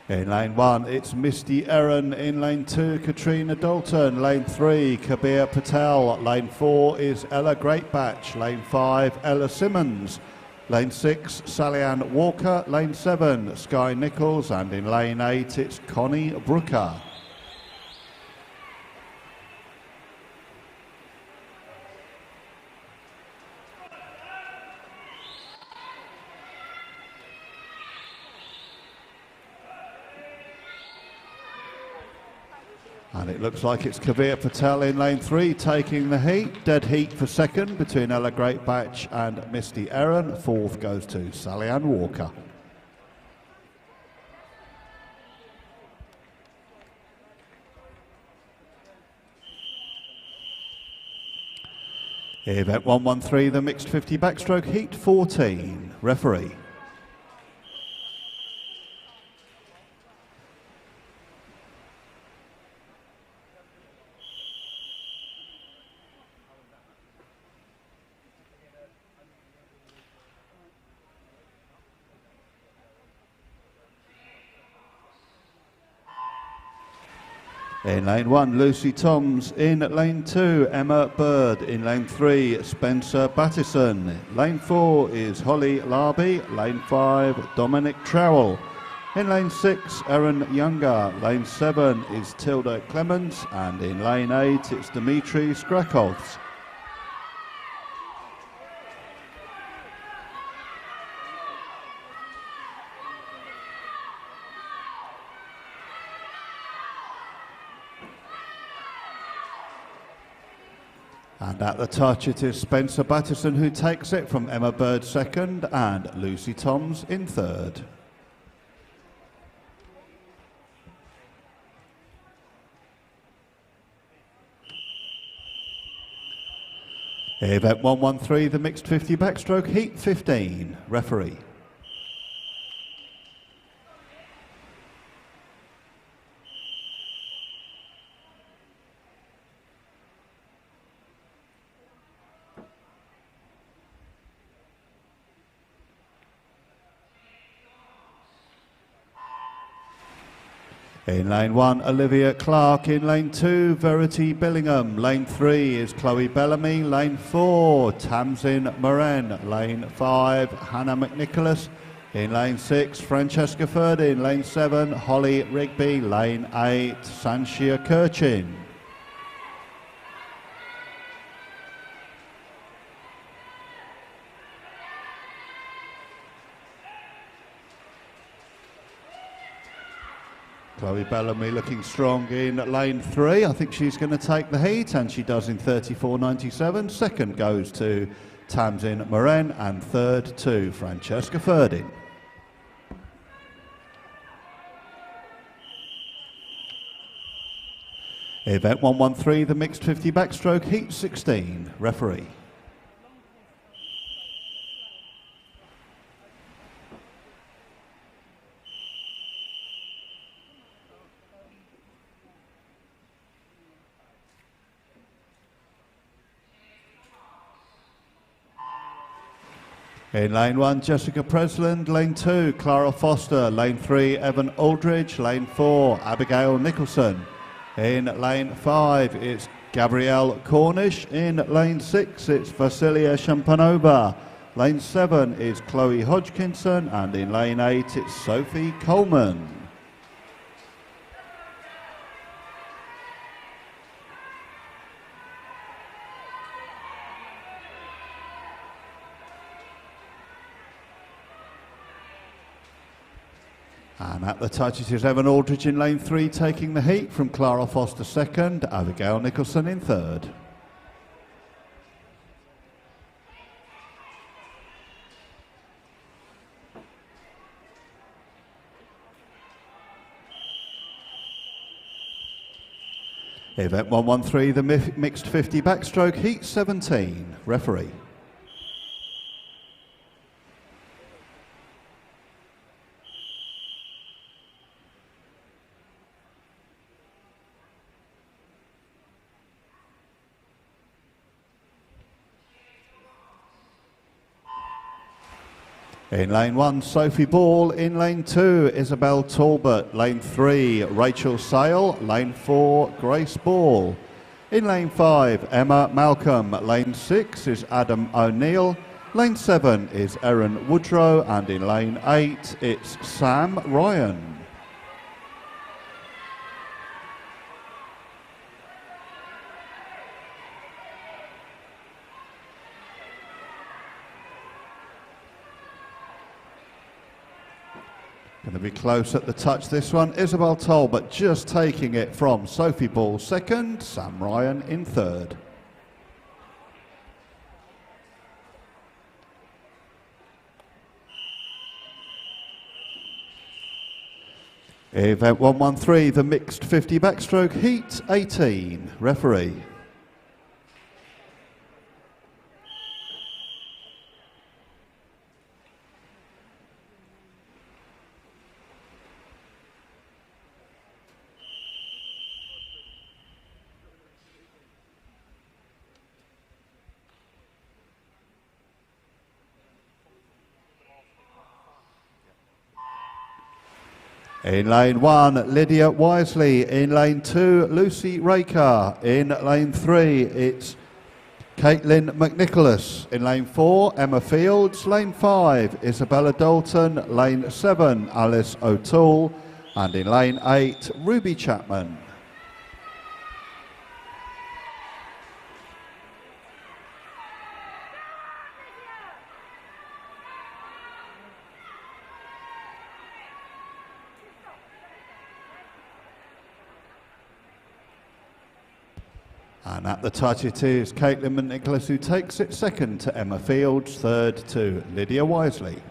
In lane 1, it's Misty Erin. In lane 2, Katrina Dalton. Lane 3, Kabir Patel. Lane 4 is Ella Greatbatch. Lane 5, Ella Simmons. Lane 6, Sally-Ann Walker. Lane 7, Sky Nichols. And in lane 8, it's Connie Brooker. And it looks like it's Kabir Patel in lane 3 taking the heat. Dead heat for second between Ella Greatbatch and Misty Erin. Fourth goes to Sally-Ann Walker. Event 113, the mixed 50 backstroke, heat 14. Referee. In lane 1, Lucy Toms. In lane 2, Emma Bird. In lane 3, Spencer Battison. Lane 4 is Holly Larby. Lane 5, Dominic Trowell. In lane 6, Erin Younger. Lane 7 is Tilda Clements. And in lane 8, it's Dmitry Skrakovs. And at the touch, it is Spencer Battison who takes it from Emma Bird second and Lucy Toms in third. Event 113, the mixed 50 backstroke, heat 15. Referee. In lane 1, Olivia Clark. In lane 2, Verity Billingham. Lane 3 is Chloe Bellamy. Lane 4, Tamsin Moran. Lane 5, Hannah McNicholas. In lane 6, Francesca Furdy. In lane 7, Holly Rigby. Lane 8, Sanshia Kirchin. Chloe Bellamy looking strong in lane 3. I think she's going to take the heat, and she does in 34.97. Second goes to Tamsin Moran, and third to Francesca Furdy. Event 113, the mixed 50 backstroke, heat 16. Referee. In lane 1, Jessica Presland. Lane 2, Clara Foster. Lane 3, Evan Aldridge. Lane 4, Abigail Nicholson. In lane 5, it's Gabrielle Cornish. In lane 6, it's Vasilia Shampanova. Lane 7 is Chloe Hodgkinson. And in lane 8, it's Sophie Coleman. And at the touch, it is Evan Aldridge in lane 3 taking the heat from Clara Foster second, Abigail Nicholson in third. Event 113, the mixed 50 backstroke, heat 17. Referee. In lane 1, Sophie Ball. In lane 2, Isabel Talbot. Lane 3, Rachel Sale. Lane 4, Grace Ball. In lane 5, Emma Malcolm. Lane 6 is Adam O'Neill. Lane 7 is Erin Woodrow. And in lane 8, it's Sam Ryan. Going to be close at the touch, this one. Isabel Talbot just taking it from Sophie Ball second, Sam Ryan in third. Event 113, the mixed 50 backstroke, heat 18. Referee. In lane 1, Lydia Wisely. In lane 2, Lucy Raker. In lane 3, it's Caitlin McNicholas. In lane 4, Emma Fields. Lane 5, Isabella Dalton. Lane 7, Alice O'Toole. And in lane 8, Ruby Chapman. And at the touch it is Caitlin McNicholas who takes it, second to Emma Fields, third to Lydia Wisely.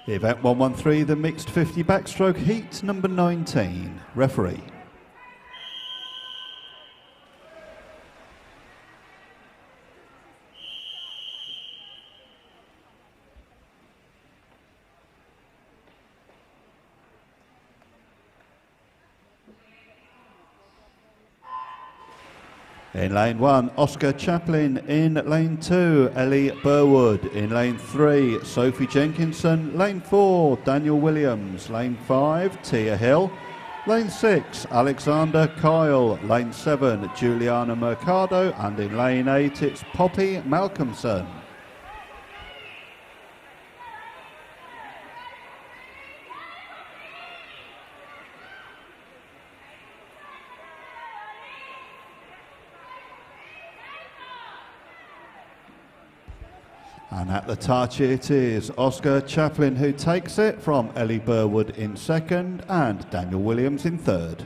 Event 113, the mixed 50 backstroke heat number 19. Referee. In lane 1, Oscar Chaplin. In lane 2, Ellie Burwood. In lane 3, Sophie Jenkinson. Lane 4, Daniel Williams. Lane 5, Tia Hill. Lane 6, Alexander Kyle. Lane 7, Juliana Mercado. And in lane 8, it's Poppy Malcolmson. And at the touch it is Oscar Chaplin who takes it from Ellie Burwood in second and Daniel Williams in third.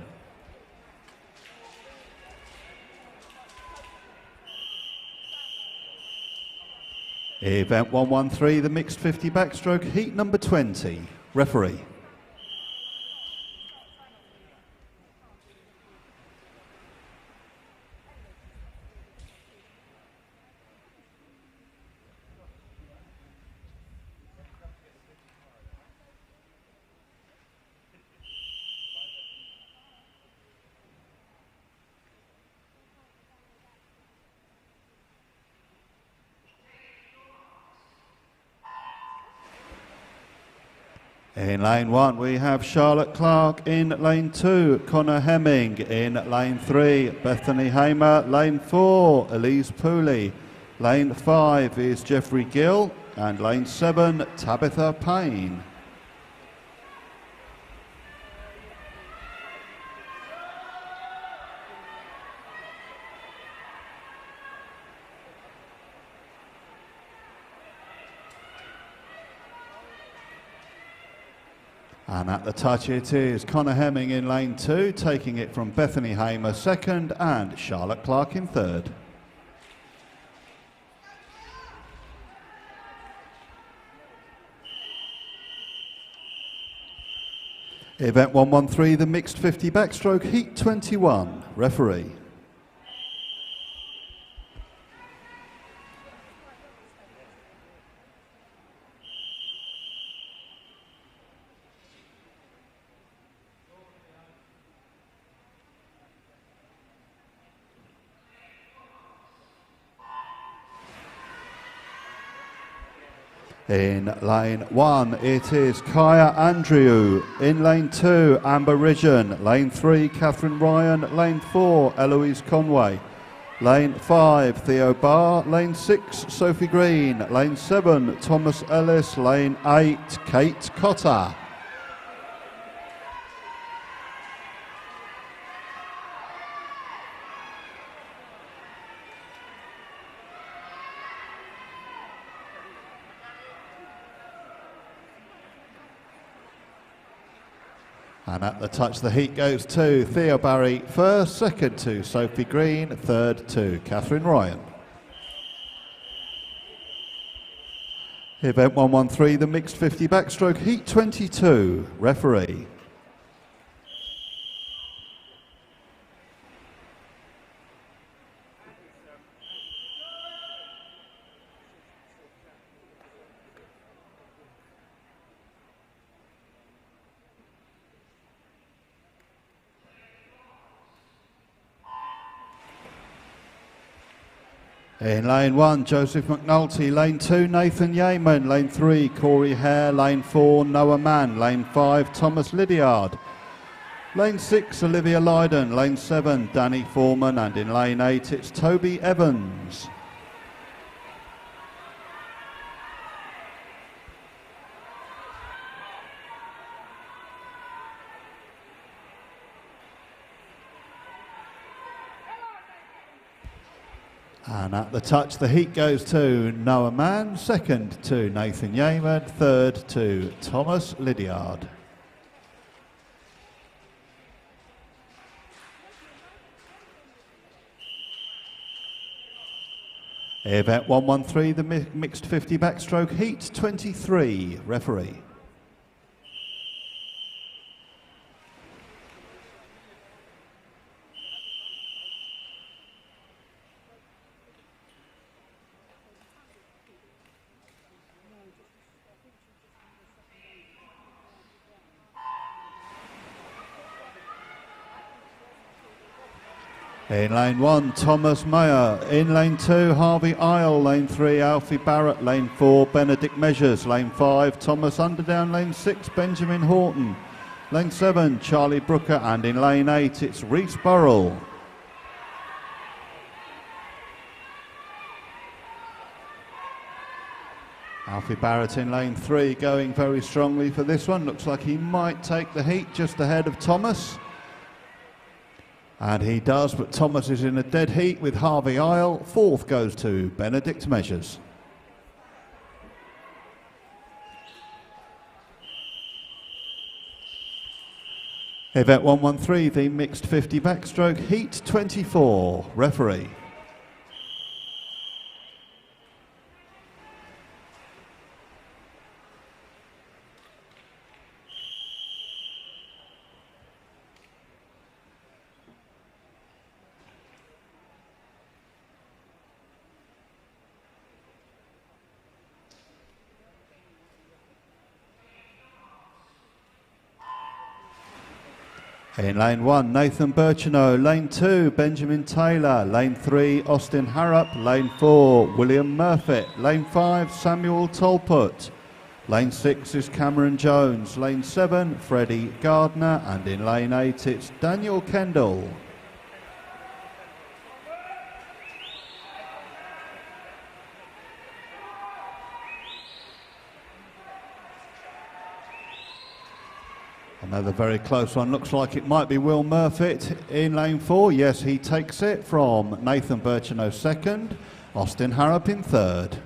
Event 113, the mixed 50 backstroke heat number 20. Referee. In lane 1 we have Charlotte Clark. In lane 2, Connor Hemming. In lane 3, Bethany Hamer. Lane 4, Elise Pooley. Lane 5 is Jeffrey Gill. And lane 7, Tabitha Payne. And at the touch it is Connor Hemming in lane 2, taking it from Bethany Hamer second and Charlotte Clark in third. Event 113, the mixed 50 backstroke heat 21. Referee. In lane 1, it is Kaya Andrew. In lane 2, Amber Ridgeon. Lane 3, Catherine Ryan. Lane 4, Eloise Conway. Lane 5, Theo Barr. Lane 6, Sophie Green. Lane 7, Thomas Ellis. Lane 8, Kate Cotter. And at the touch, the heat goes to Theo Barry first, second to Sophie Green, third to Catherine Ryan. Event 113, the mixed 50 backstroke heat 22. Referee. In lane 1, Joseph McNulty. Lane 2, Nathan Yeaman. Lane 3, Corey Hare. Lane 4, Noah Mann. Lane 5, Thomas Lydiard. Lane 6, Olivia Lydon. Lane 7, Danny Foreman. And in lane 8, it's Toby Evans. And at the touch, the heat goes to Noah Mann, second to Nathan Yeaman, third to Thomas Lydiard. Event 113, the mixed 50 backstroke heat 23, referee. In lane 1, Thomas Mayer. In lane 2, Harvey Isle. Lane 3, Alfie Barrett. Lane 4, Benedict Measures. Lane 5, Thomas Underdown. Lane 6, Benjamin Horton. Lane 7, Charlie Brooker. And in lane 8, it's Reese Burrell. Alfie Barrett in lane 3 going very strongly for this one. Looks like he might take the heat just ahead of Thomas. And he does, but Thomas is in a dead heat with Harvey Isle. Fourth goes to Benedict Measures. Event 113, the mixed 50 backstroke, heat 24, referee. In lane 1, Nathan Birchenow. Lane 2, Benjamin Taylor. Lane 3, Austin Harrop. Lane 4, William Murphy. Lane 5, Samuel Tolput. Lane 6 is Cameron Jones. Lane 7, Freddie Gardner. And in lane 8, it's Daniel Kendall. Another very close one. Looks like it might be Will Murphy in lane 4. Yes, he takes it from Nathan Birchenow second, Austin Harrop in third.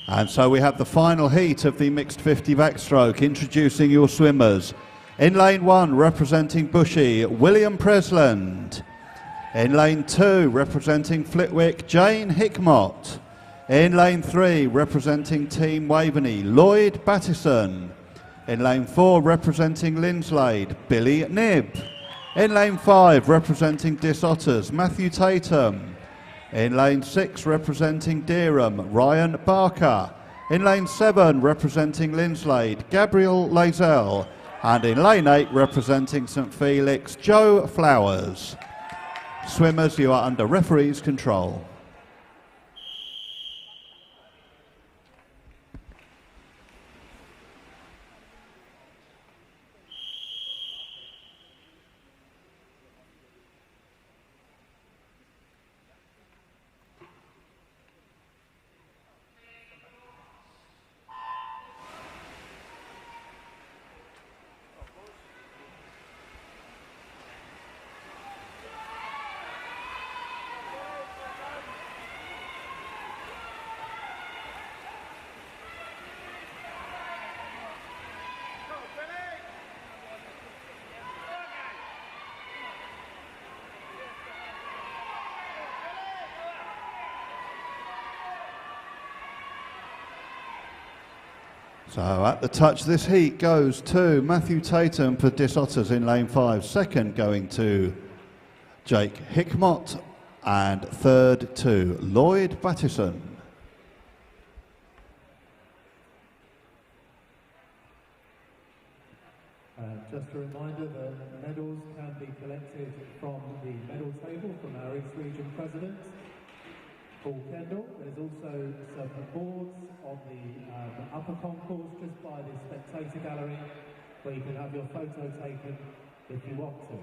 And so we have the final heat of the mixed 50 backstroke. Introducing your swimmers. In lane 1, representing Bushy, William Presland. In lane 2, representing Flitwick, Jane Hickmott. In lane 3, representing Team Waveney, Lloyd Battison. In lane 4, representing Linslade, Billy Knibb. In lane 5, representing Dis Otters, Matthew Tatum. In lane 6, representing Dereham, Ryan Barker. In lane 7, representing Linslade, Gabriel Lazell. And in lane 8, representing St Felix, Joe Flowers. Swimmers, you are under referee's control. So at the touch, this heat goes to Matthew Tatum for Dis Otters in lane 5. Second going to Jake Hickmott. And third to Lloyd Battison. Just a reminder that medals can be collected from the medal table from our East Region President, Paul Kendall. There's also some boards on the upper concourse just by the spectator gallery where you can have your photo taken if you want to.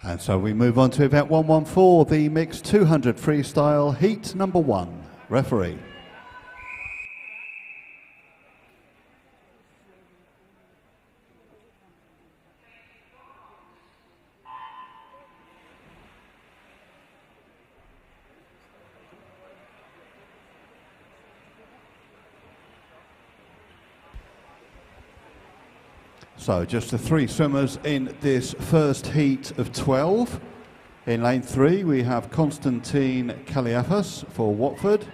And so we move on to event 114, the mixed 200 freestyle heat number 1. Referee. So just the 3 swimmers in this first heat of 12. In lane 3 we have Constantine Kaliafas for Watford.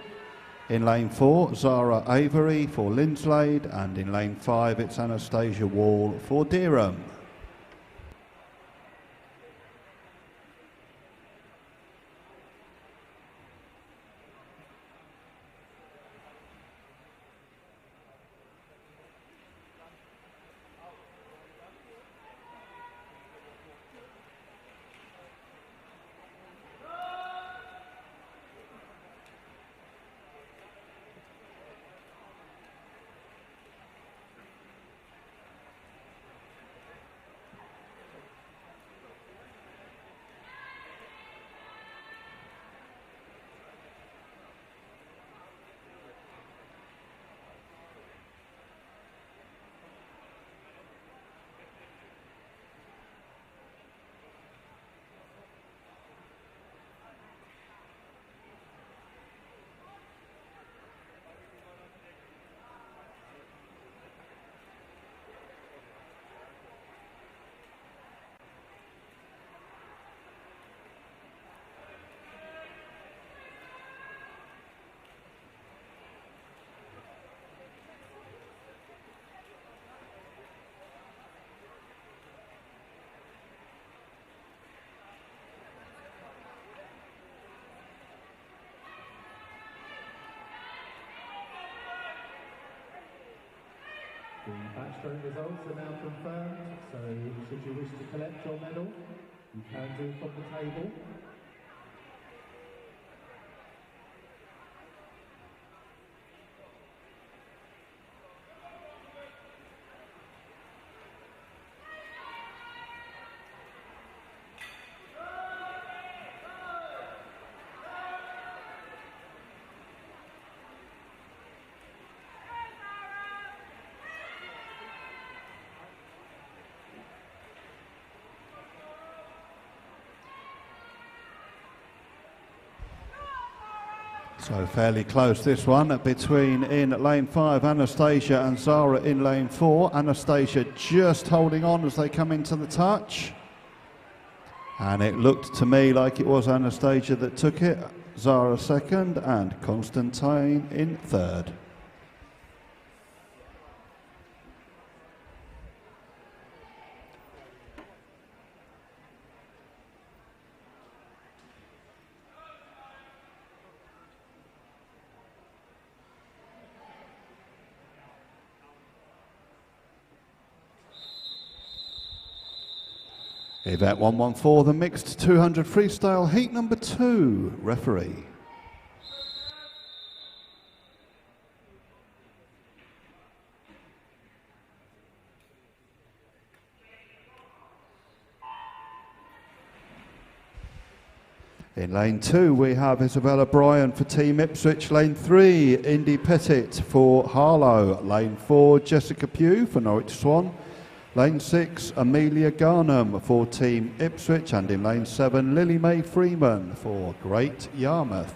In lane 4 Zara Avery for Linslade, and in lane 5 it's Anastasia Wall for Dereham. The backstroke results are now confirmed, so should you wish to collect your medal, you can do from the table. So fairly close this one between in lane 5 Anastasia and Zara in lane 4. Anastasia just holding on as they come into the touch. And it looked to me like it was Anastasia that took it. Zara second and Constantine in third. Event 114, the mixed 200 freestyle heat number 2. Referee. In lane 2 we have Isabella Bryan for Team Ipswich. Lane 3 Indy Pettit for Harlow. Lane 4 Jessica Pugh for Norwich Swan. Lane 6, Amelia Garnham for Team Ipswich, and in lane 7, Lily Mae Freeman for Great Yarmouth.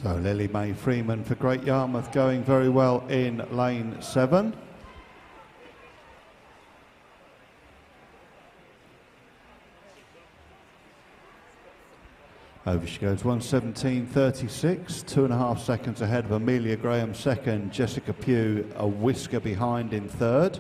So Lily Mae Freeman for Great Yarmouth going very well in lane 7. Over she goes, 1:17.36, 2.5 seconds ahead of Amelia Graham second, Jessica Pugh a whisker behind in third.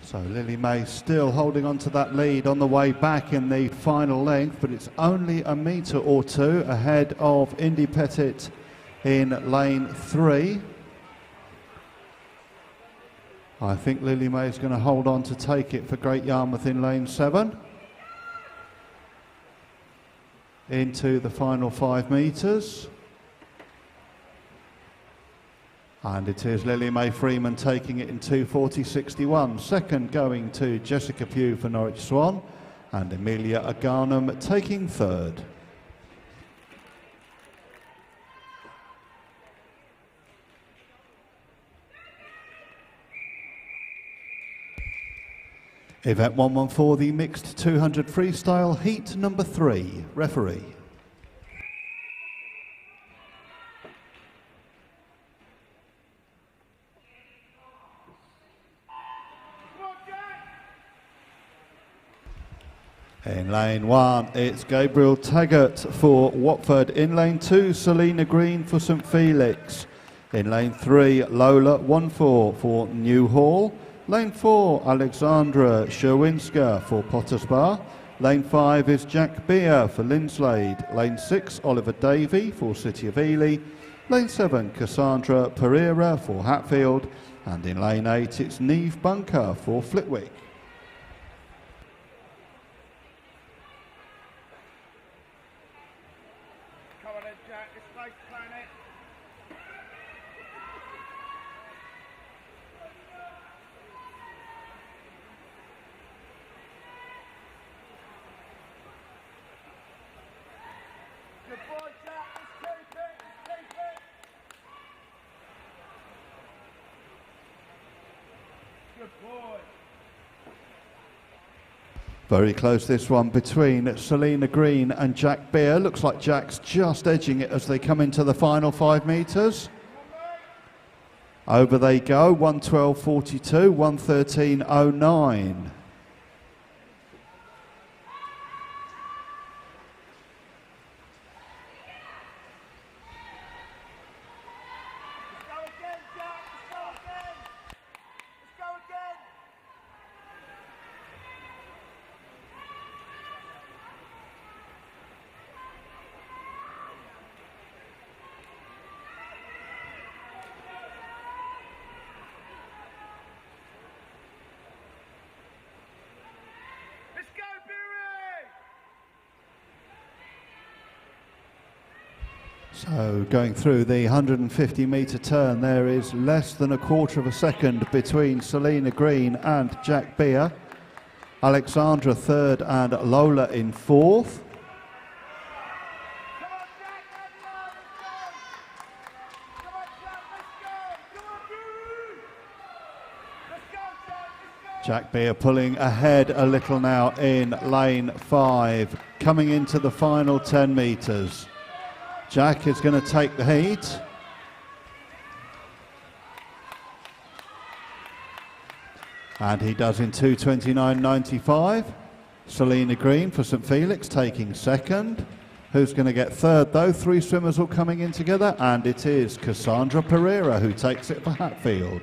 So Lily May still holding on to that lead on the way back in the final length, but it's only a metre or two ahead of Indy Pettit in lane 3. I think Lily May is going to hold on to take it for Great Yarmouth in lane 7. Into the final 5 metres. And it is Lily May Freeman taking it in 2:40.61. Second going to Jessica Pugh for Norwich Swan, and Amelia Agarnham taking third. Event 114, the mixed 200 freestyle, heat number 3. Referee. In lane 1, it's Gabriel Taggart for Watford. In lane 2, Selena Green for St Felix. In lane 3, Lola 1-4 for Newhall. Lane 4, Alexandra Sherwinska for Potters Bar. Lane 5 is Jack Beer for Linslade. Lane 6, Oliver Davey for City of Ely. Lane 7, Cassandra Pereira for Hatfield. And in lane 8, it's Neve Bunker for Flitwick. Very close this one between Selena Green and Jack Beer. Looks like Jack's just edging it as they come into the final 5 metres. Over they go, 1:12.42, 1:13.09. So going through the 150 metre turn, there is less than a quarter of a second between Selena Green and Jack Beer. Alexandra third and Lola in fourth. Jack Beer pulling ahead a little now in lane 5, coming into the final 10 metres. Jack is going to take the heat. And he does in 2:29.95. Selena Green for St Felix taking second. Who's going to get third though? 3 swimmers all coming in together, and it is Cassandra Pereira who takes it for Hatfield.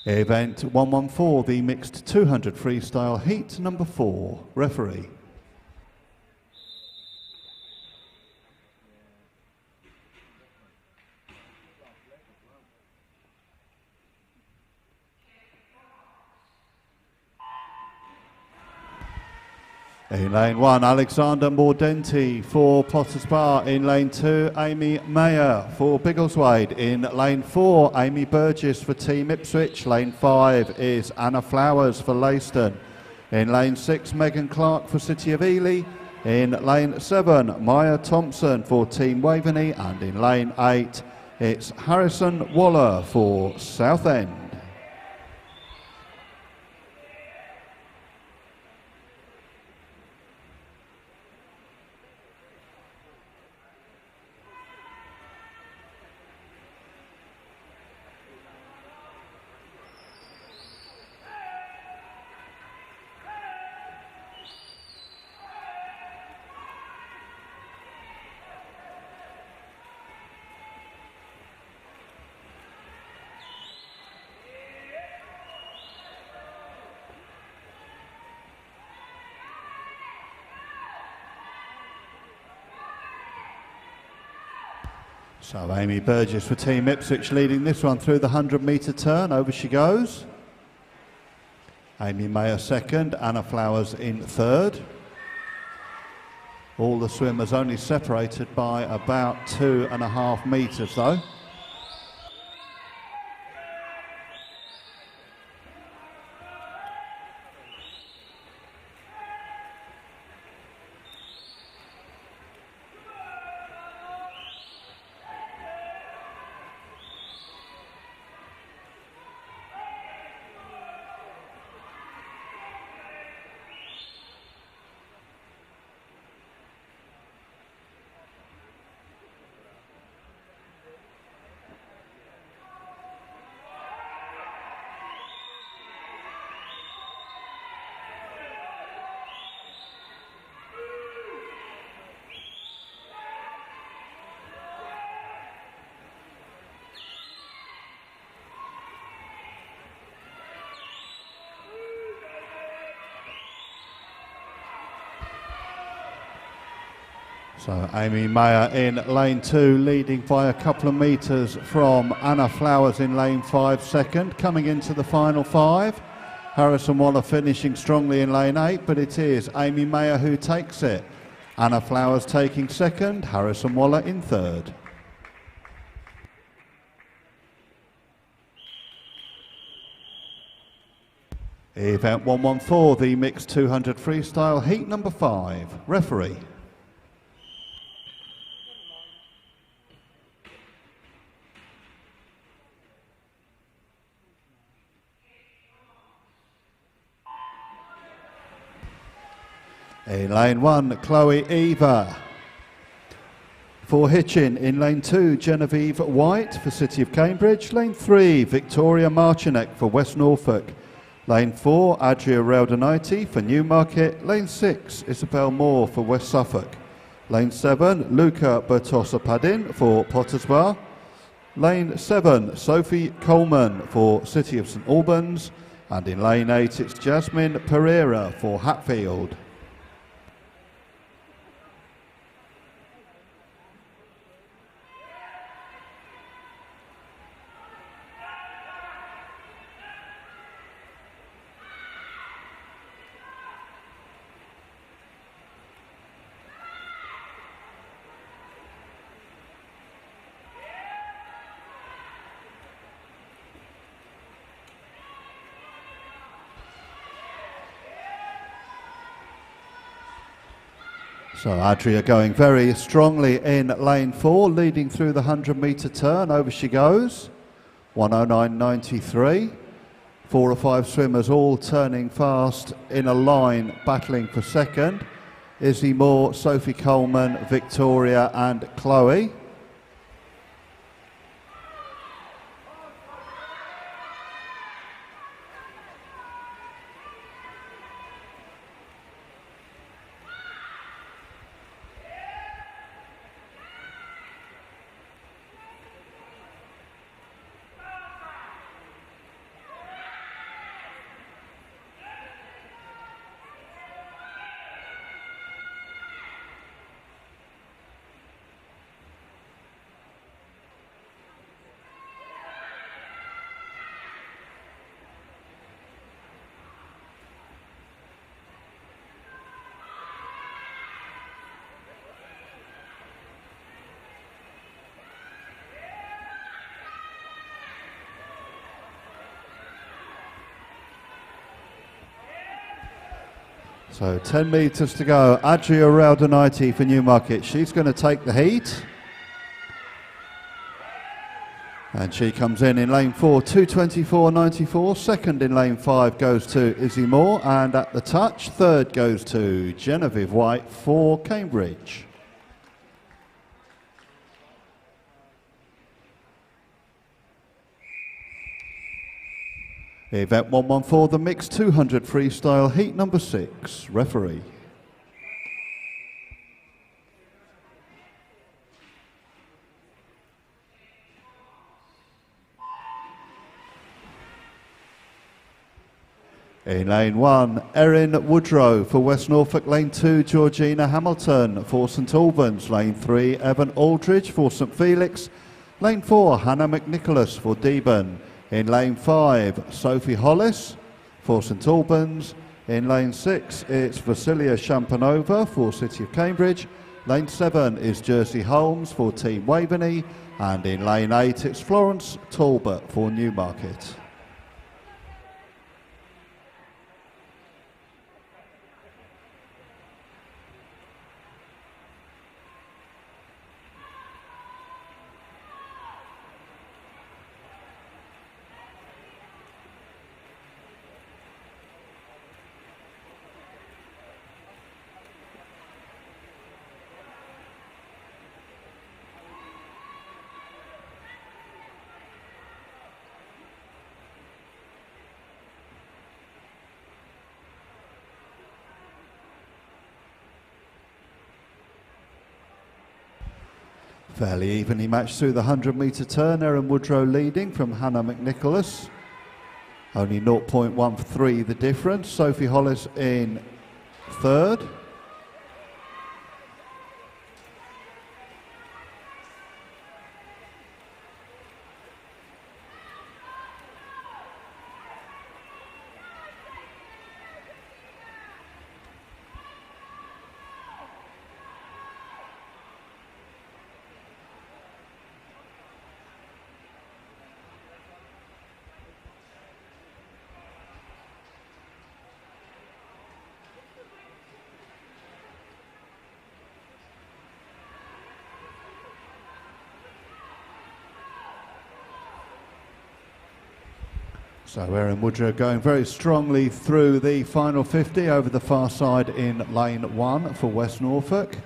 Event 114, the mixed 200 freestyle, heat number 4. Referee. In lane 1, Alexander Mordenti for Potters Bar. In lane 2, Amy Mayer for Biggleswade. In lane 4, Amy Burgess for Team Ipswich. Lane 5 is Anna Flowers for Leiston. In lane 6, Megan Clark for City of Ely. In lane 7, Maya Thompson for Team Waveney. And in lane 8, it's Harrison Waller for Southend. So Amy Burgess for Team Ipswich leading this one through the 100-metre turn. Over she goes. Amy Mayer second, Anna Flowers in third. All the swimmers only separated by about 2.5 metres though. So Amy Mayer in lane 2, leading by a couple of metres from Anna Flowers in lane 5 second. Coming into the final 5, Harrison Waller finishing strongly in lane 8, but it is Amy Mayer who takes it. Anna Flowers taking second, Harrison Waller in third. Event 114, the mixed 200 freestyle, heat number 5. Referee. In lane 1, Chloe Eva for Hitchin. In lane 2, Genevieve White for City of Cambridge. Lane 3, Victoria Marchinek for West Norfolk. Lane 4, Adria Raudonaiti for Newmarket. Lane 6, Isabel Moore for West Suffolk. Lane 7, Luca Bertosa-Padin for Potters Bar. Lane 7, Sophie Coleman for City of St Albans. And in lane 8, it's Jasmine Pereira for Hatfield. So Adria going very strongly in lane 4, leading through the 100-metre turn. Over she goes, 109.93. 4 or 5 swimmers all turning fast in a line, battling for second. Izzy Moore, Sophie Coleman, Victoria and Chloe. So 10 metres to go. Adria Raudonaiti for Newmarket. She's going to take the heat. And she comes in lane 4, 2:24.94. Second in lane 5 goes to Izzy Moore. And at the touch, third goes to Genevieve White for Cambridge. Event 114, the mixed 200 freestyle, heat number 6. Referee. In lane 1, Erin Woodrow for West Norfolk. Lane 2, Georgina Hamilton for St Albans. Lane 3, Evan Aldridge for St Felix. Lane 4, Hannah McNicholas for Deben. In lane 5, Sophie Hollis for St Albans. In lane 6, it's Vasilia Shampanova for City of Cambridge. Lane 7 is Jersey Holmes for Team Waveney. And in lane 8, it's Florence Talbot for Newmarket. Fairly evenly matched through the 100-metre turn. Erin Woodrow leading from Hannah McNicholas. Only 0.13 the difference. Sophie Hollis in third. So Erin Woodrow going very strongly through the final 50 over the far side in lane 1 for West Norfolk.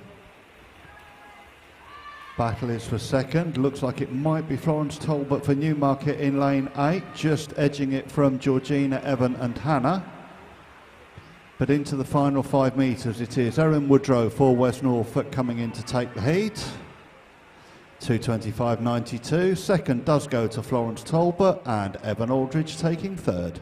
Battle is for second. Looks like it might be Florence Talbot for Newmarket in lane 8, just edging it from Georgina, Evan and Hannah. But into the final 5 metres it is Erin Woodrow for West Norfolk coming in to take the heat. 2:25.92. Second does go to Florence Talbot and Evan Aldridge taking third.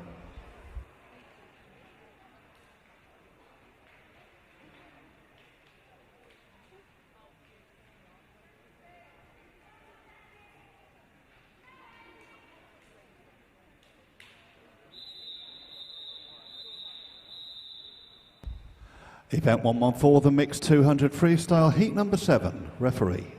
Event 114, the mixed 200 freestyle, heat number 7. Referee.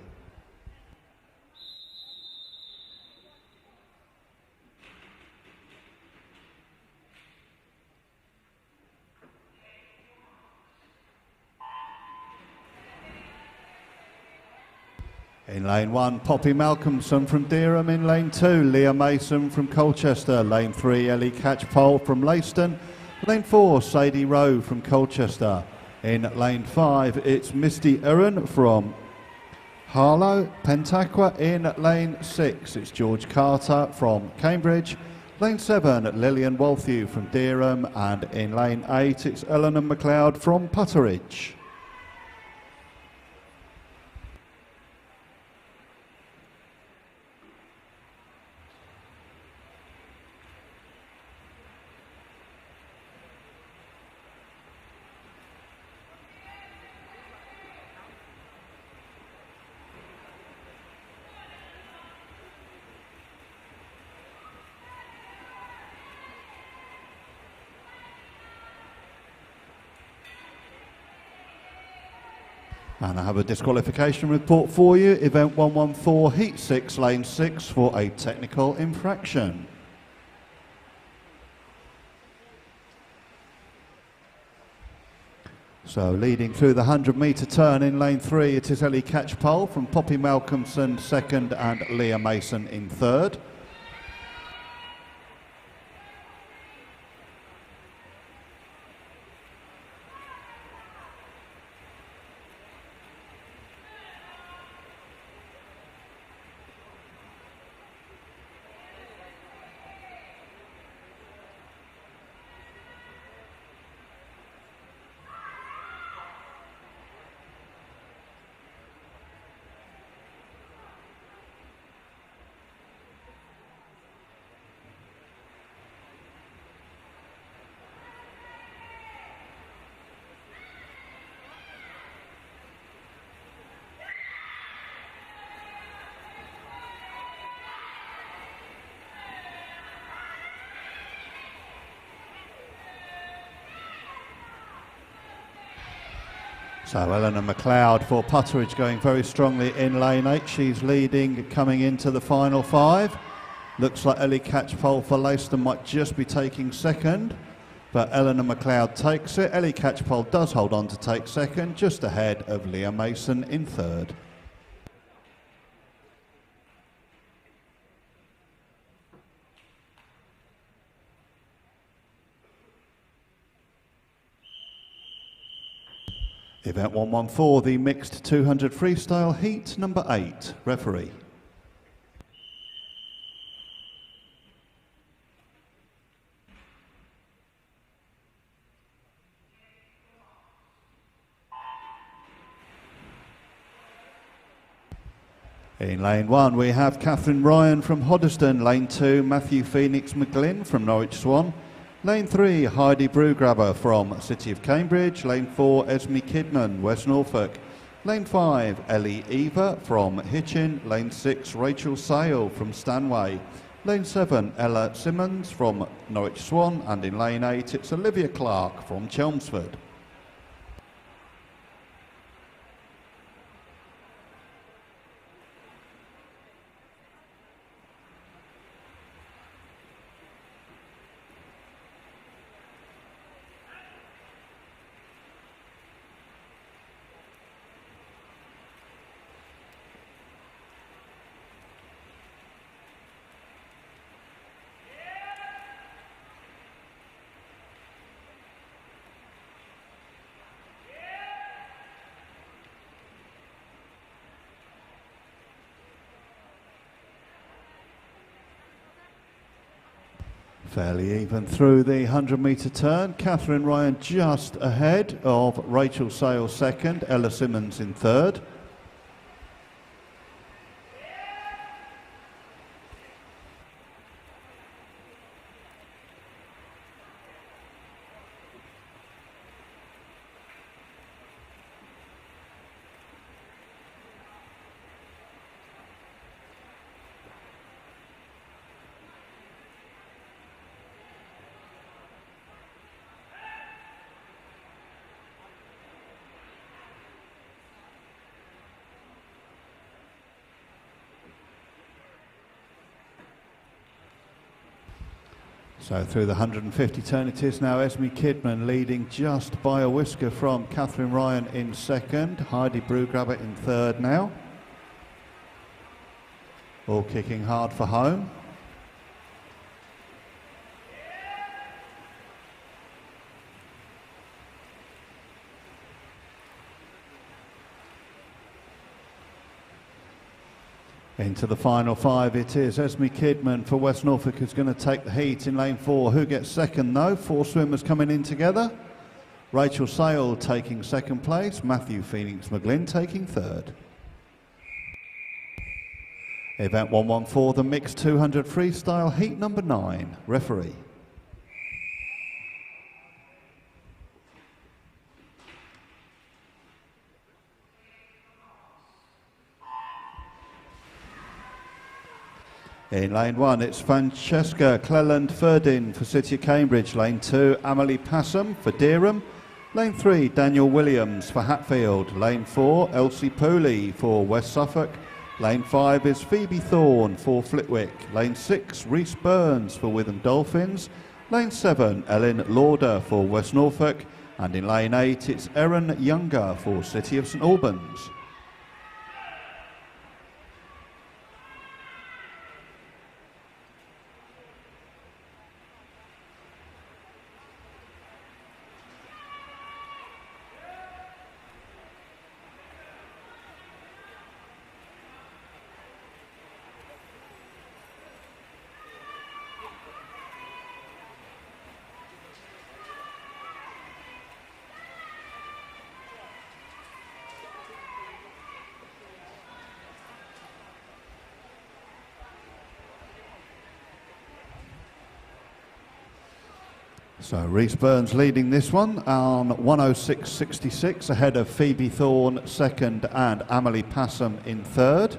In lane 1, Poppy Malcolmson from Dereham. In lane 2, Leah Mason from Colchester. Lane 3, Ellie Catchpole from Leiston. Lane 4, Sadie Rowe from Colchester. In lane 5, it's Misty Erin from Harlow. Pentaqua. In lane 6, it's George Carter from Cambridge. Lane 7, Lillian Walthew from Dereham. And in lane 8, it's Eleanor McLeod from Putteridge. And I have a disqualification report for you. Event 114, Heat 6, Lane 6 for a technical infraction. So leading through the 100-metre turn in lane 3, it is Ellie Catchpole from Poppy Malcolmson second and Leah Mason in third. So Eleanor McLeod for Putteridge going very strongly in lane 8. She's leading coming into the final 5. Looks like Ellie Catchpole for Leicester might just be taking second, but Eleanor McLeod takes it. Ellie Catchpole does hold on to take second, just ahead of Leah Mason in third. Event 114, the mixed 200 freestyle heat number 8. Referee. In lane 1 we have Catherine Ryan from Hoddesdon, lane 2 Matthew Phoenix McGlynn from Norwich Swan, lane 3 Heidi Brewgrabber from City of Cambridge, lane 4 Esme Kidman, West Norfolk, lane 5 Ellie Eva from Hitchin, lane 6 Rachel Sale from Stanway, lane 7 Ella Simmons from Norwich Swan, and in lane 8 it's Olivia Clark from Chelmsford. Fairly even through the 100-metre turn. Catherine Ryan just ahead of Rachel Sale second, Ella Simmons in third. So through the 150 turn it is now Esme Kidman leading just by a whisker from Catherine Ryan in second, Heidi Brewgrabber in third now. All kicking hard for home. Into the final 5 it is Esme Kidman for West Norfolk who's going to take the heat in lane 4. Who gets second though? 4 swimmers coming in together. Rachel Sale taking second place, Matthew Phoenix McGlynn taking third. Event 114, the mixed 200 freestyle heat number 9. Referee. In lane 1, it's Francesca Cleland-Ferdin for City of Cambridge. Lane 2, Amelie Passam for Dereham. Lane 3, Daniel Williams for Hatfield. Lane 4, Elsie Pooley for West Suffolk. Lane 5 is Phoebe Thorne for Flitwick. Lane 6, Rhys Burns for Witham Dolphins. Lane 7, Ellen Lauder for West Norfolk. And in lane 8, it's Erin Younger for City of St Albans. So Rhys Burns leading this one on 106.66, ahead of Phoebe Thorne second and Amelie Passam in third.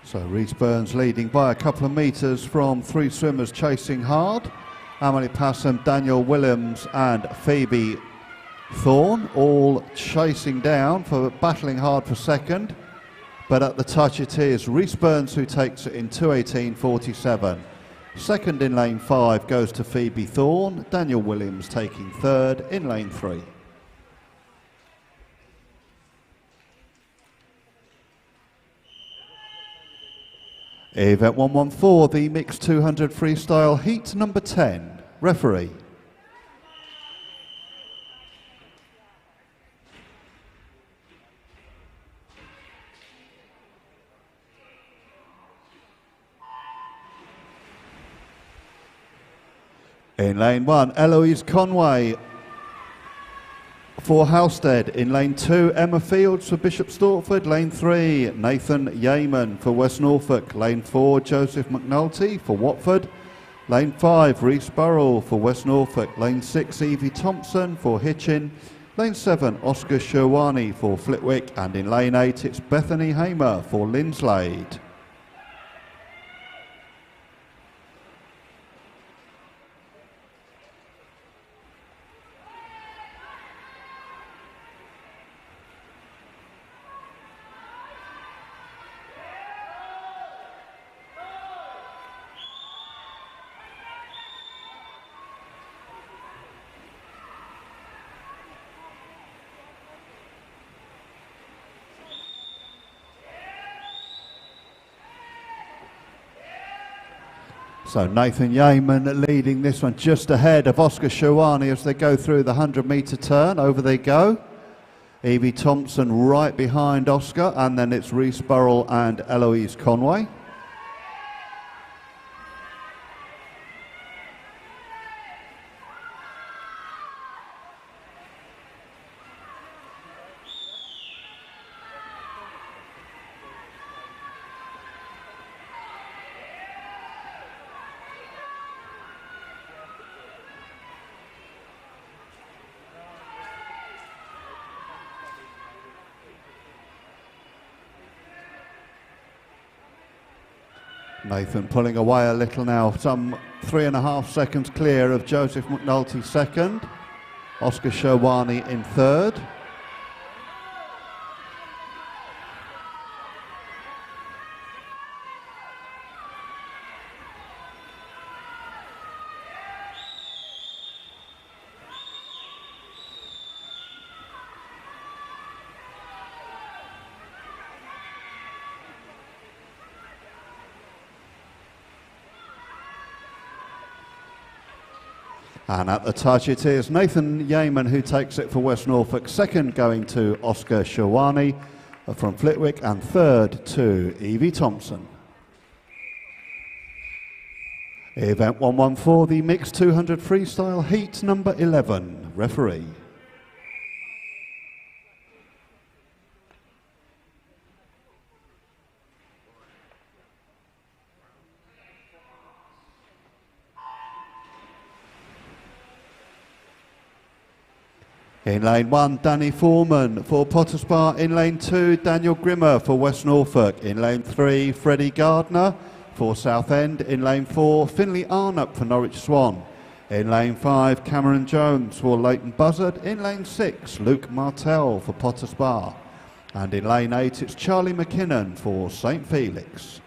So Rhys Burns leading by a couple of metres from three swimmers chasing hard. Amelie Passam, Daniel Williams and Phoebe Thorne all chasing down, for battling hard for second. But at the touch it is Rhys Burns who takes it in 2:18.47. Second in lane 5 goes to Phoebe Thorne. Daniel Williams taking third in lane 3. Event 114, the mixed 200 freestyle heat number 10. Referee. In lane 1, Eloise Conway for Halstead. In lane 2, Emma Fields for Bishop Stortford. Lane 3, Nathan Yeaman for West Norfolk. Lane 4, Joseph McNulty for Watford. Lane 5, Rhys Burrell for West Norfolk. Lane 6, Evie Thompson for Hitchin. Lane 7, Oscar Sherwani for Flitwick. And in lane 8, it's Bethany Hamer for Linslade. So Nathan Yeaman leading this one just ahead of Oscar Sherwani as they go through the 100-metre turn. Over they go. Evie Thompson right behind Oscar, and then it's Rhys Burrell and Eloise Conway. Nathan pulling away a little now, some 3.5 seconds clear of Joseph McNulty second, Oscar Sherwani in third. And at the touch it is Nathan Yeaman who takes it for West Norfolk, second going to Oscar Sherwani from Flitwick, and third to Evie Thompson. Event 114, the mixed 200 freestyle, heat number 11. Referee. In lane 1, Danny Foreman for Potters Bar. In lane 2, Daniel Grimmer for West Norfolk. In lane 3, Freddie Gardner for Southend. In lane 4, Finley Arnott for Norwich Swan. In lane 5, Cameron Jones for Leighton Buzzard. In lane 6, Luke Martell for Potters Bar. And in lane 8, it's Charlie McKinnon for St Felix.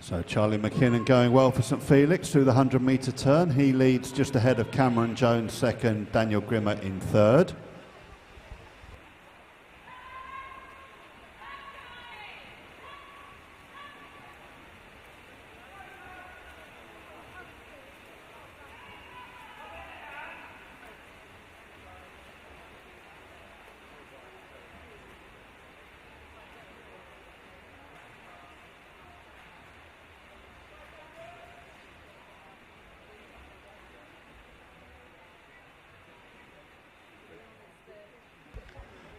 So Charlie McKinnon going well for St Felix through the 100-metre turn. He leads just ahead of Cameron Jones second, Daniel Grimmer in third.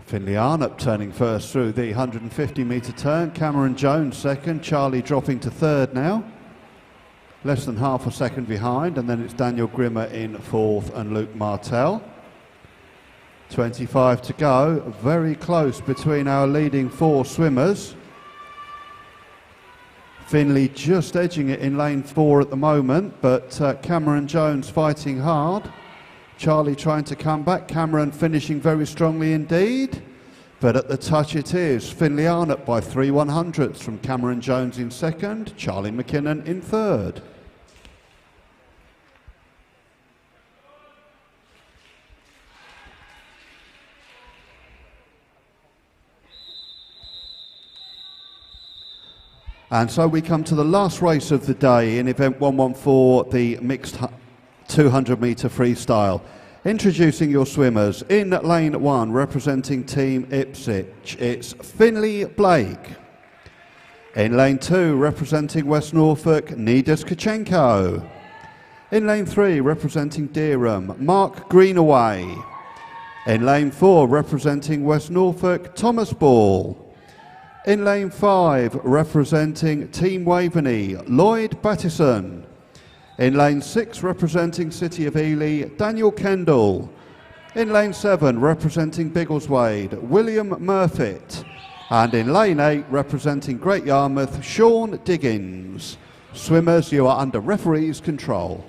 Finley Arnott turning first through the 150-metre turn. Cameron Jones second. Charlie dropping to third now. Less than half a second behind. And then it's Daniel Grimmer in fourth and Luke Martell. 25 to go. Very close between our leading four swimmers. Finley just edging it in lane 4 at the moment, but Cameron Jones fighting hard. Charlie trying to come back, Cameron finishing very strongly indeed. But at the touch it is Finley Arnott by 3/100ths from Cameron Jones in second, Charlie McKinnon in third. And so we come to the last race of the day in event 114, the mixed 200-metre freestyle. Introducing your swimmers. In lane 1, representing Team Ipswich, it's Finley Blake. In lane 2, representing West Norfolk, Nidas Kachenko. In lane 3, representing Dereham, Mark Greenaway. In lane 4, representing West Norfolk, Thomas Ball. In lane 5, representing Team Waveney, Lloyd Battison. In lane 6, representing City of Ely, Daniel Kendall. In lane 7, representing Biggleswade, William Murfitt. And in lane 8, representing Great Yarmouth, Sean Diggins. Swimmers, you are under referee's control.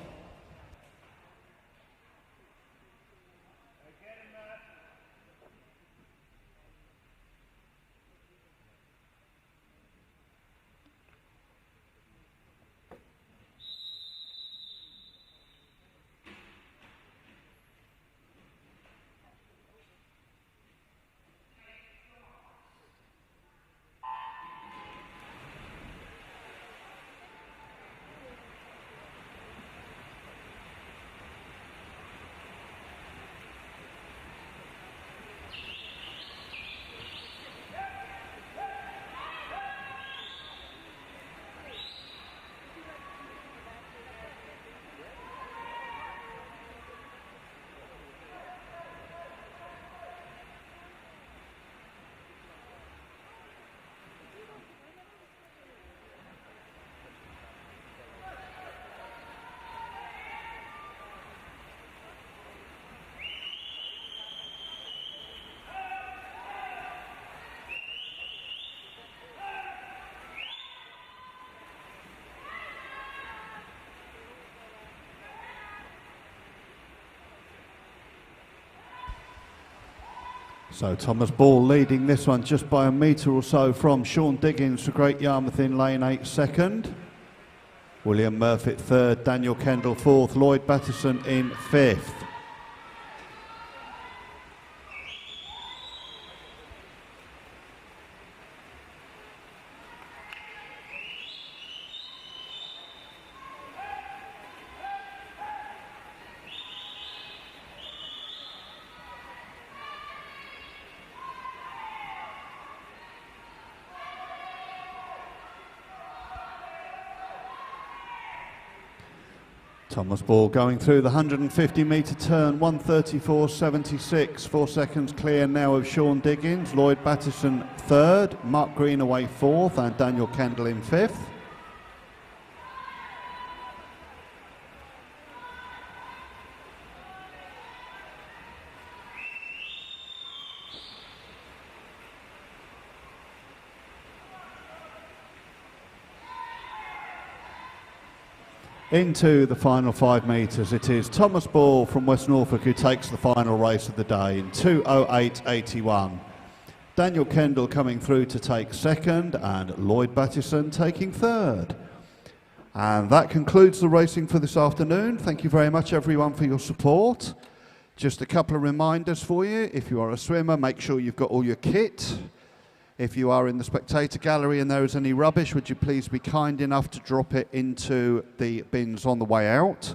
So Thomas Ball leading this one just by a metre or so from Sean Diggins for Great Yarmouth in lane 8 second. William Murfitt third, Daniel Kendall fourth, Lloyd Battison in fifth. Thomas Ball going through the 150 metre turn, 1:34.76, 4 seconds clear now of Sean Diggins, Lloyd Battison third, Mark Greenaway fourth and Daniel Kendall in fifth. Into the final 5 metres, it is Thomas Ball from West Norfolk who takes the final race of the day in 2:08.81. Daniel Kendall coming through to take second and Lloyd Battison taking third. And that concludes the racing for this afternoon. Thank you very much everyone for your support. Just a couple of reminders for you. If you are a swimmer, make sure you've got all your kit. If you are in the spectator gallery and there is any rubbish, would you please be kind enough to drop it into the bins on the way out?